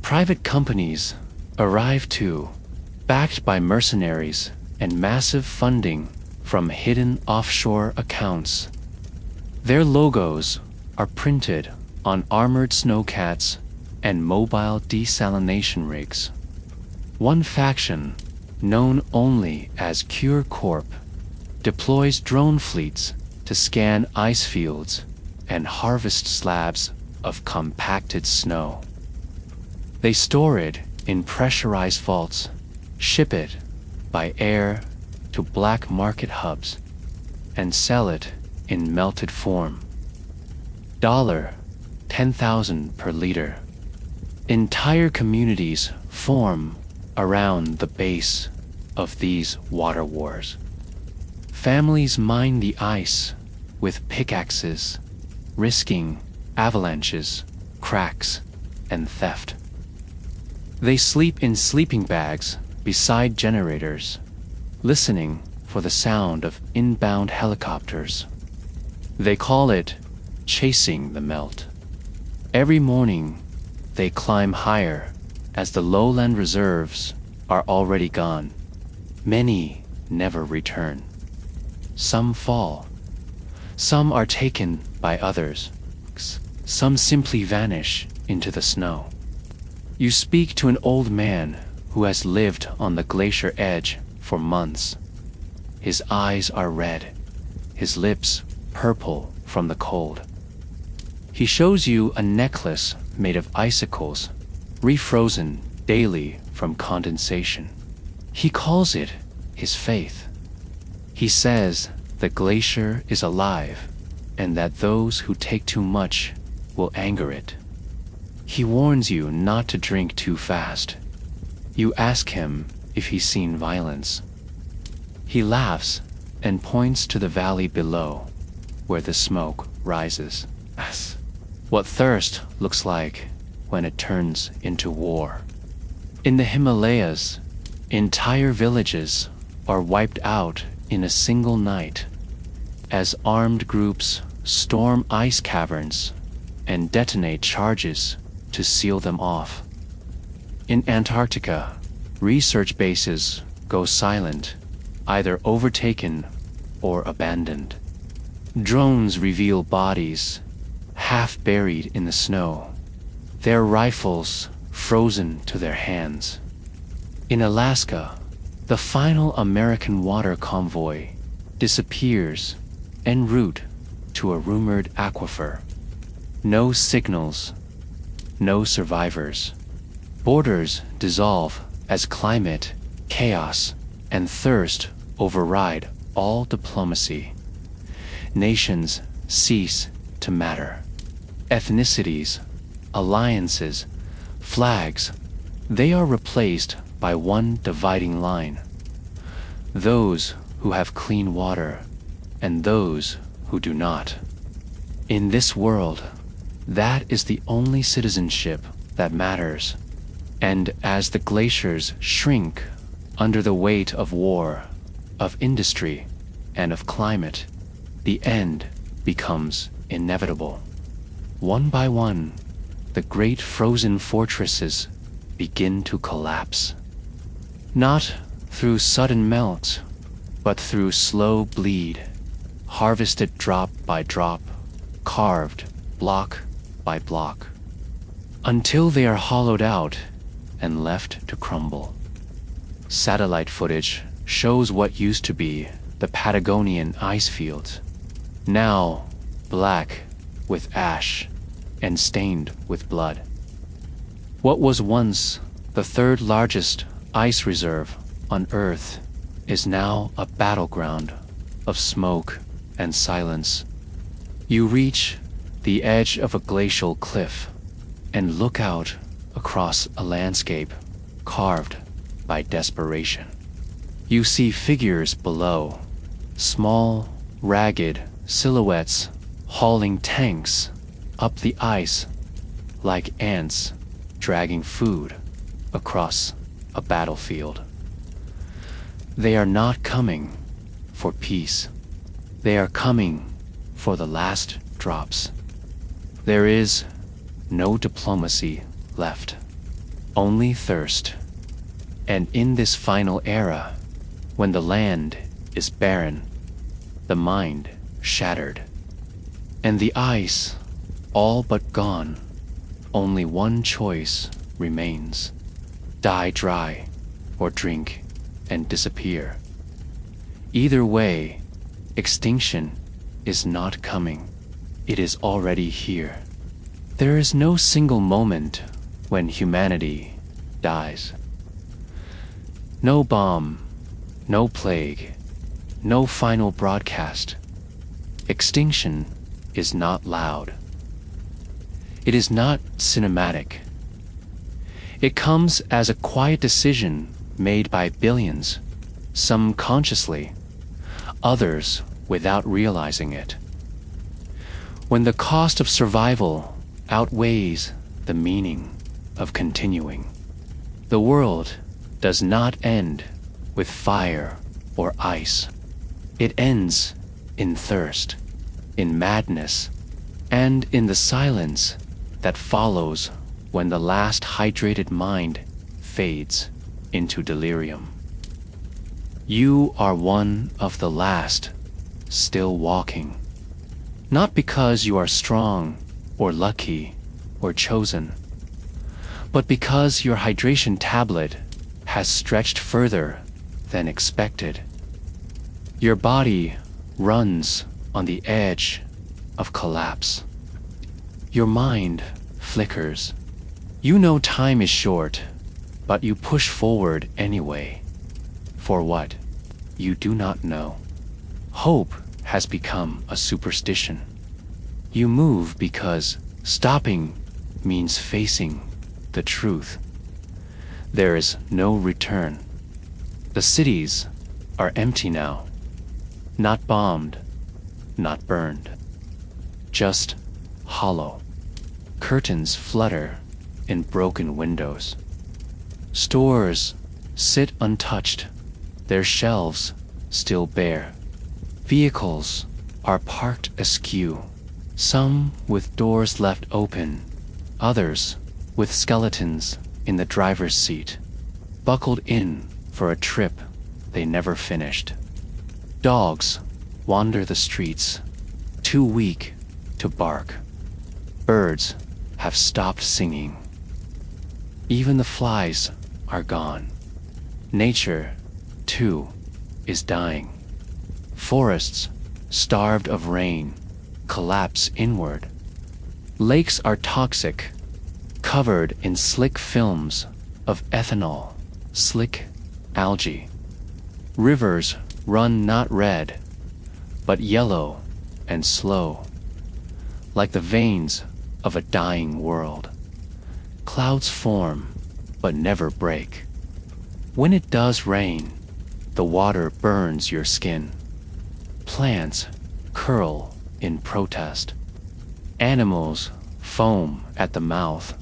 Private companies arrive too, backed by mercenaries and massive funding from hidden offshore accounts. Their logos are printed on armored snowcats and mobile desalination rigs. One faction, known only as Cure Corp, deploys drone fleets to scan ice fields and harvest slabs of compacted snow. They store it in pressurized vaults, ship it by air to black market hubs, and sell it in melted form. $10,000 per liter. Entire communities form around the base of these water wars. Families mine the ice with pickaxes, risking avalanches, cracks, and theft. They sleep in sleeping bags beside generators, listening for the sound of inbound helicopters. They call it chasing the melt. Every morning, they climb higher as the lowland reserves are already gone. Many never return. Some fall. Some are taken by others. Some simply vanish into the snow. You speak to an old man who has lived on the glacier edge for months. His eyes are red, his lips purple from the cold. He shows you a necklace made of icicles, refrozen daily from condensation. He calls it his faith. He says the glacier is alive and that those who take too much will anger it. He warns you not to drink too fast. You ask him if he's seen violence. He laughs and points to the valley below, where the smoke rises. What thirst looks like when it turns into war. In the Himalayas, entire villages are wiped out in a single night as armed groups storm ice caverns and detonate charges to seal them off. In Antarctica, research bases go silent, either overtaken or abandoned. Drones reveal bodies half buried in the snow, their rifles frozen to their hands. In Alaska, the final American water convoy disappears en route to a rumored aquifer. No signals, no survivors. Borders dissolve as climate, chaos, and thirst override all diplomacy. Nations cease to matter. Ethnicities, alliances, flags, they are replaced by one dividing line. Those who have clean water and those who do not. In this world, that is the only citizenship that matters. And as the glaciers shrink under the weight of war, of industry, and of climate, the end becomes inevitable. One by one, the great frozen fortresses begin to collapse. Not through sudden melt, but through slow bleed, harvested drop by drop, carved block by block, until they are hollowed out and left to crumble. Satellite footage shows what used to be the Patagonian ice fields, now black with ash and stained with blood. What was once the third largest ice reserve on Earth is now a battleground of smoke and silence. You reach the edge of a glacial cliff and look out across a landscape carved by desperation. You see figures below, small, ragged silhouettes hauling tanks up the ice like ants dragging food across a battlefield. They are not coming for peace. They are coming for the last drops. There is no diplomacy left, only thirst. And in this final era, when the land is barren, the mind shattered, and the ice all but gone, only one choice remains: die dry or drink and disappear. Either way, extinction is not coming. It is already here. There is no single moment when humanity dies. No bomb, no plague, no final broadcast. Extinction is not loud. It is not cinematic. It comes as a quiet decision made by billions, some consciously, others without realizing it. When the cost of survival outweighs the meaning of continuing, the world does not end with fire or ice. It ends in thirst, in madness, and in the silence that follows when the last hydrated mind fades into delirium. You are one of the last, still walking. Not because you are strong or lucky or chosen, but because your hydration tablet has stretched further than expected. Your body runs on the edge of collapse. Your mind flickers. You know time is short, but you push forward anyway. For what? You do not know. Hope has become a superstition. You move because stopping means facing the truth. There is no return. The cities are empty now. Not bombed, not burned. Just hollow. Curtains flutter in broken windows. Stores sit untouched, their shelves still bare. Vehicles are parked askew, some with doors left open, others with skeletons in the driver's seat, buckled in for a trip they never finished. Dogs wander the streets, too weak to bark. Birds have stopped singing. Even the flies are gone. Nature, too, is dying. Forests, starved of rain, collapse inward. Lakes are toxic, covered in slick films of ethanol, slick algae. Rivers run not red, but yellow and slow, like the veins of a dying world. Clouds form, but never break. When it does rain, the water burns your skin. Plants curl in protest. Animals foam at the mouth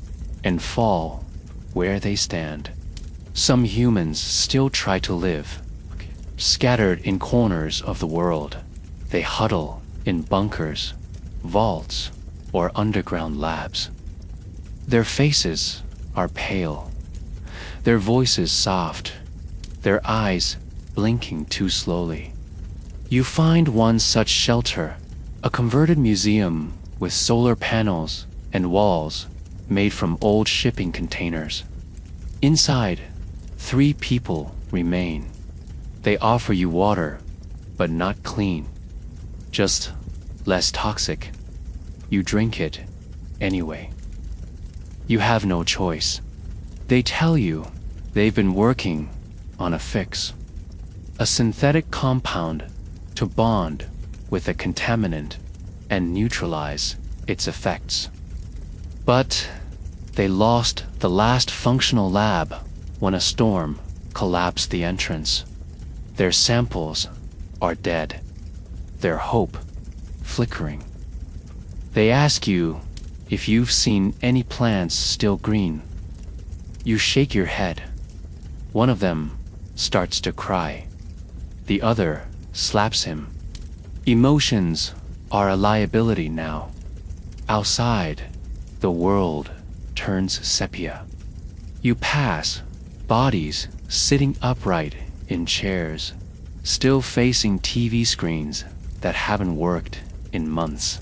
and fall where they stand. Some humans still try to live. Scattered in corners of the world, they huddle in bunkers, vaults, or underground labs. Their faces are pale, their voices soft, their eyes blinking too slowly. You find one such shelter, a converted museum with solar panels and walls made from old shipping containers. Inside, 3 people remain. They offer you water, but not clean, just less toxic. You drink it anyway. You have no choice. They tell you they've been working on a fix, a synthetic compound to bond with a contaminant and neutralize its effects. But they lost the last functional lab when a storm collapsed the entrance. Their samples are dead, their hope flickering. They ask you if you've seen any plants still green. You shake your head. One of them starts to cry. The other slaps him. Emotions are a liability now. Outside, the world turns sepia. You pass bodies sitting upright in chairs, still facing TV screens that haven't worked in months.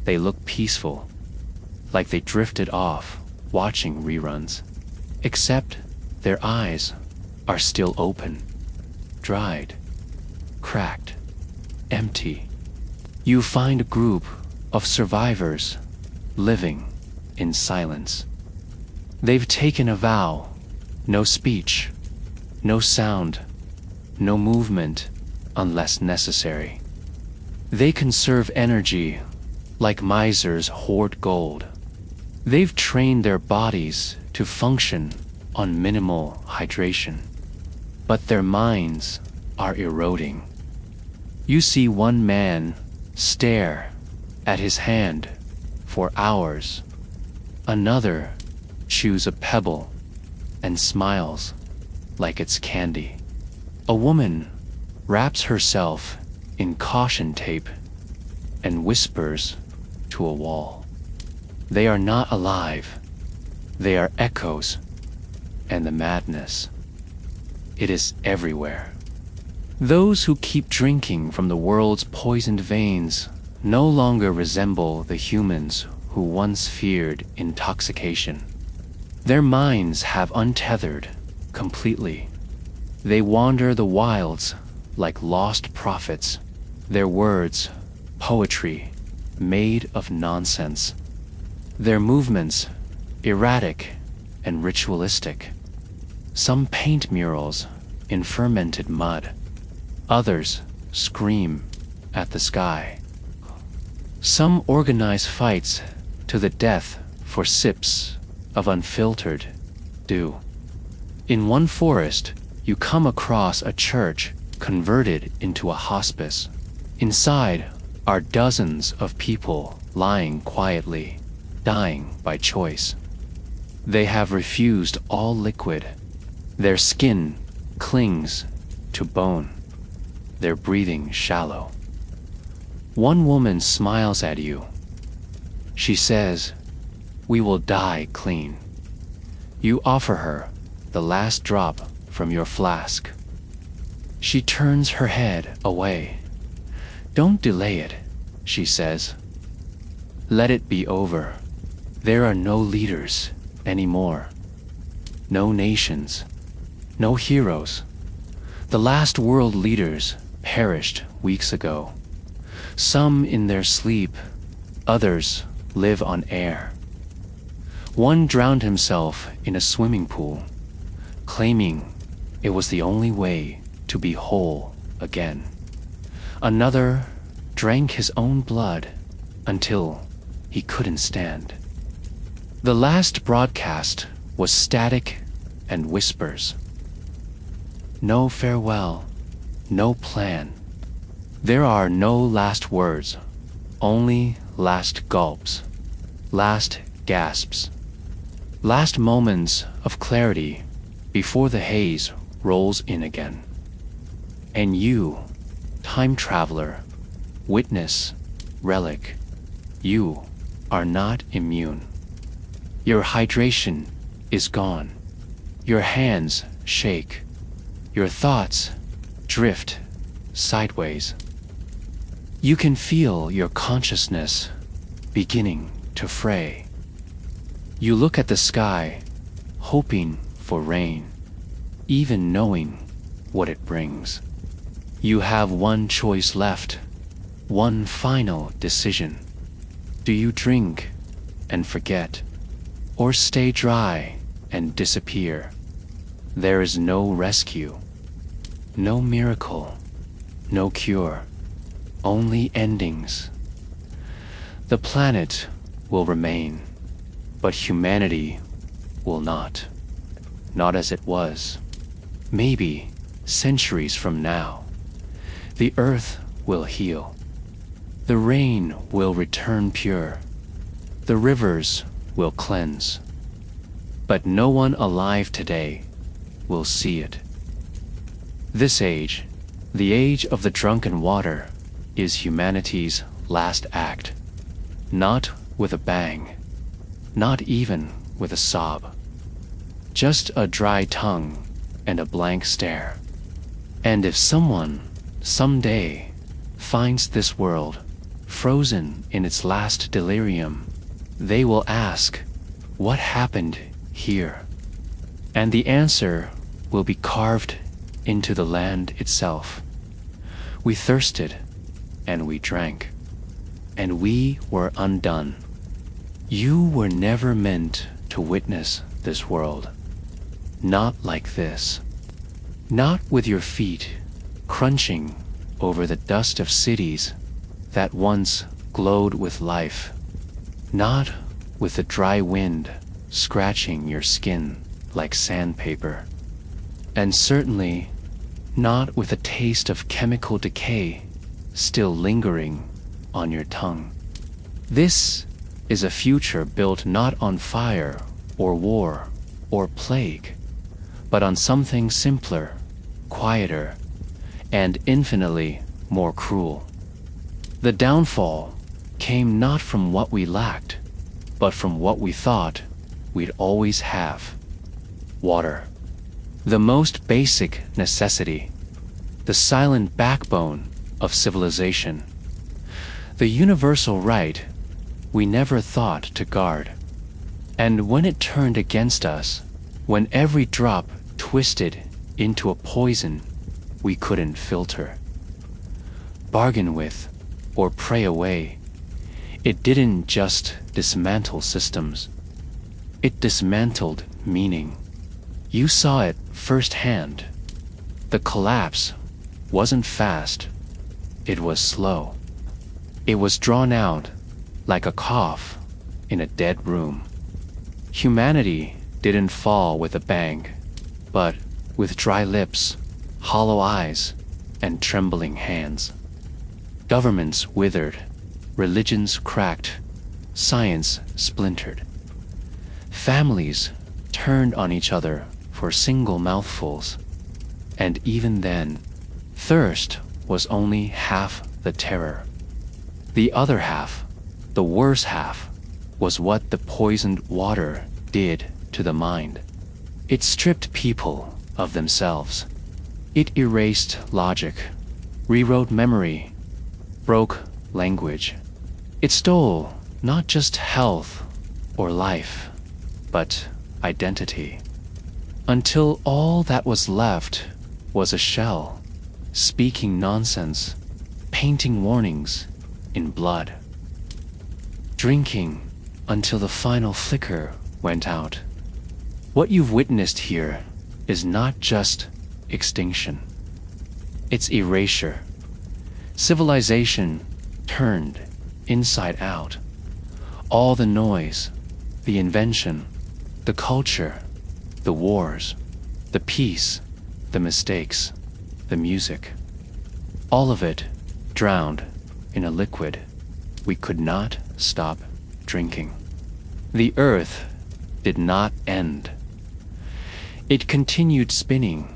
They look peaceful, like they drifted off watching reruns, except their eyes are still open, dried, cracked, empty. You find a group of survivors living in silence. They've taken a vow: no speech, no sound, no movement unless necessary. They conserve energy like misers hoard gold. They've trained their bodies to function on minimal hydration, but their minds are eroding. You see one man stare at his hand for hours, another chews a pebble and smiles like it's candy. A woman wraps herself in caution tape and whispers to a wall. They are not alive. They are echoes, and the madness, it is everywhere. Those who keep drinking from the world's poisoned veins no longer resemble the humans who once feared intoxication. Their minds have untethered completely. They wander the wilds like lost prophets, their words poetry made of nonsense, their movements erratic and ritualistic. Some paint murals in fermented mud, others scream at the sky. Some organize fights to the death for sips of unfiltered dew. In one forest, you come across a church converted into a hospice. Inside are dozens of people lying quietly, dying by choice. They have refused all liquid. Their skin clings to bone, their breathing shallow. One woman smiles at you. She says, "We will die clean." You offer her the last drop from your flask. She turns her head away. "Don't delay it," she says. "Let it be over. There are no leaders anymore. No nations, no heroes. The last world leaders perished weeks ago. Some in their sleep, others live on air. One drowned himself in a swimming pool, claiming it was the only way to be whole again. Another drank his own blood until he couldn't stand. The last broadcast was static and whispers. No farewell, no plan. There are no last words, only last gulps, last gasps, last moments of clarity before the haze rolls in again. And you, time traveler, witness, relic, you are not immune. Your hydration is gone. Your hands shake. Your thoughts drift sideways. You can feel your consciousness beginning to fray. You look at the sky, hoping for rain, even knowing what it brings. You have one choice left, one final decision. Do you drink and forget, or stay dry and disappear? There is no rescue, no miracle, no cure, only endings. The planet will remain, but humanity will not. Not as it was. Maybe centuries from now, the earth will heal. The rain will return pure. The rivers will cleanse. But no one alive today will see it. This age, the age of the drunken water, is humanity's last act. Not with a bang, not even with a sob. Just a dry tongue and a blank stare. And if someone, someday, finds this world frozen in its last delirium, they will ask, what happened here? And the answer will be carved into the land itself. We thirsted, and we drank, and we were undone. You were never meant to witness this world. Not like this. Not with your feet crunching over the dust of cities that once glowed with life. Not with the dry wind scratching your skin like sandpaper. And certainly not with a taste of chemical decay still lingering on your tongue. This is a future built not on fire or war or plague, but on something simpler, quieter, and infinitely more cruel. The downfall came not from what we lacked, but from what we thought we'd always have. Water. The most basic necessity. The silent backbone of civilization. The universal right we never thought to guard. And when it turned against us, when every drop twisted into a poison we couldn't filter, bargain with, or pray away, it didn't just dismantle systems. It dismantled meaning. You saw it firsthand. The collapse wasn't fast. It was slow. It was drawn out like a cough in a dead room. Humanity didn't fall with a bang, but with dry lips, hollow eyes, and trembling hands. Governments withered, religions cracked, science splintered. Families turned on each other for single mouthfuls, and even then, thirst was only half the terror. The other half, the worse half, was what the poisoned water did to the mind. It stripped people of themselves. It erased logic, rewrote memory, broke language. It stole not just health or life, but identity. Until all that was left was a shell, speaking nonsense, painting warnings in blood. Drinking until the final flicker went out. What you've witnessed here is not just extinction. It's erasure. Civilization turned inside out. All the noise, the invention, the culture, the wars, the peace, the mistakes, the music, all of it drowned in a liquid we could not stop drinking. The earth did not end. It continued spinning.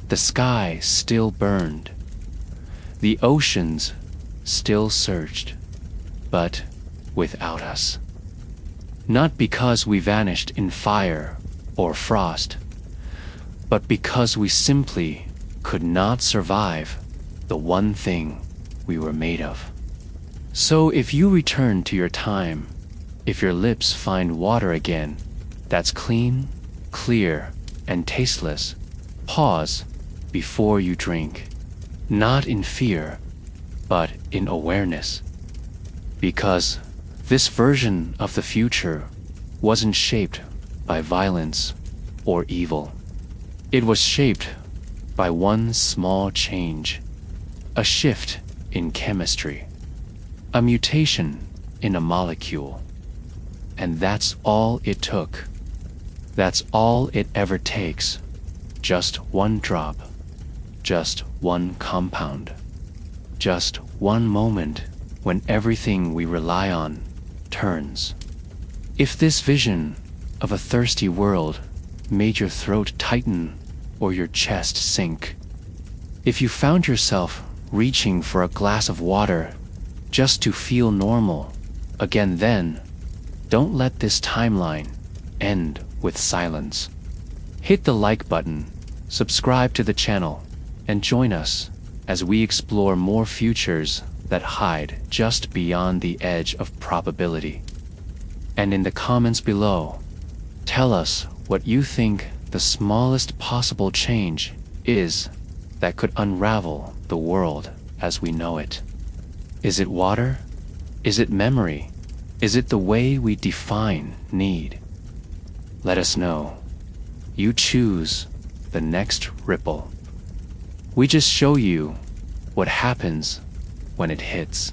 The sky still burned. The oceans still surged, but without us. Not because we vanished in fire or frost, but because we simply could not survive the one thing we were made of. So if you return to your time, if your lips find water again that's clean, clear, and tasteless, pause before you drink, not in fear, but in awareness. Because this version of the future wasn't shaped by violence or evil. It was shaped by one small change, a shift in chemistry, a mutation in a molecule. And that's all it took. That's all it ever takes. Just one drop, just one compound, just one moment when everything we rely on turns. If this vision of a thirsty world made your throat tighten or your chest sink, if you found yourself reaching for a glass of water just to feel normal again, then don't let this timeline end with silence. Hit the like button, subscribe to the channel, and join us as we explore more futures that hide just beyond the edge of probability. And in the comments below, tell us what you think the smallest possible change is that could unravel the world as we know it. Is it water? Is it memory? Is it the way we define need? Let us know. You choose the next ripple. We just show you what happens when it hits.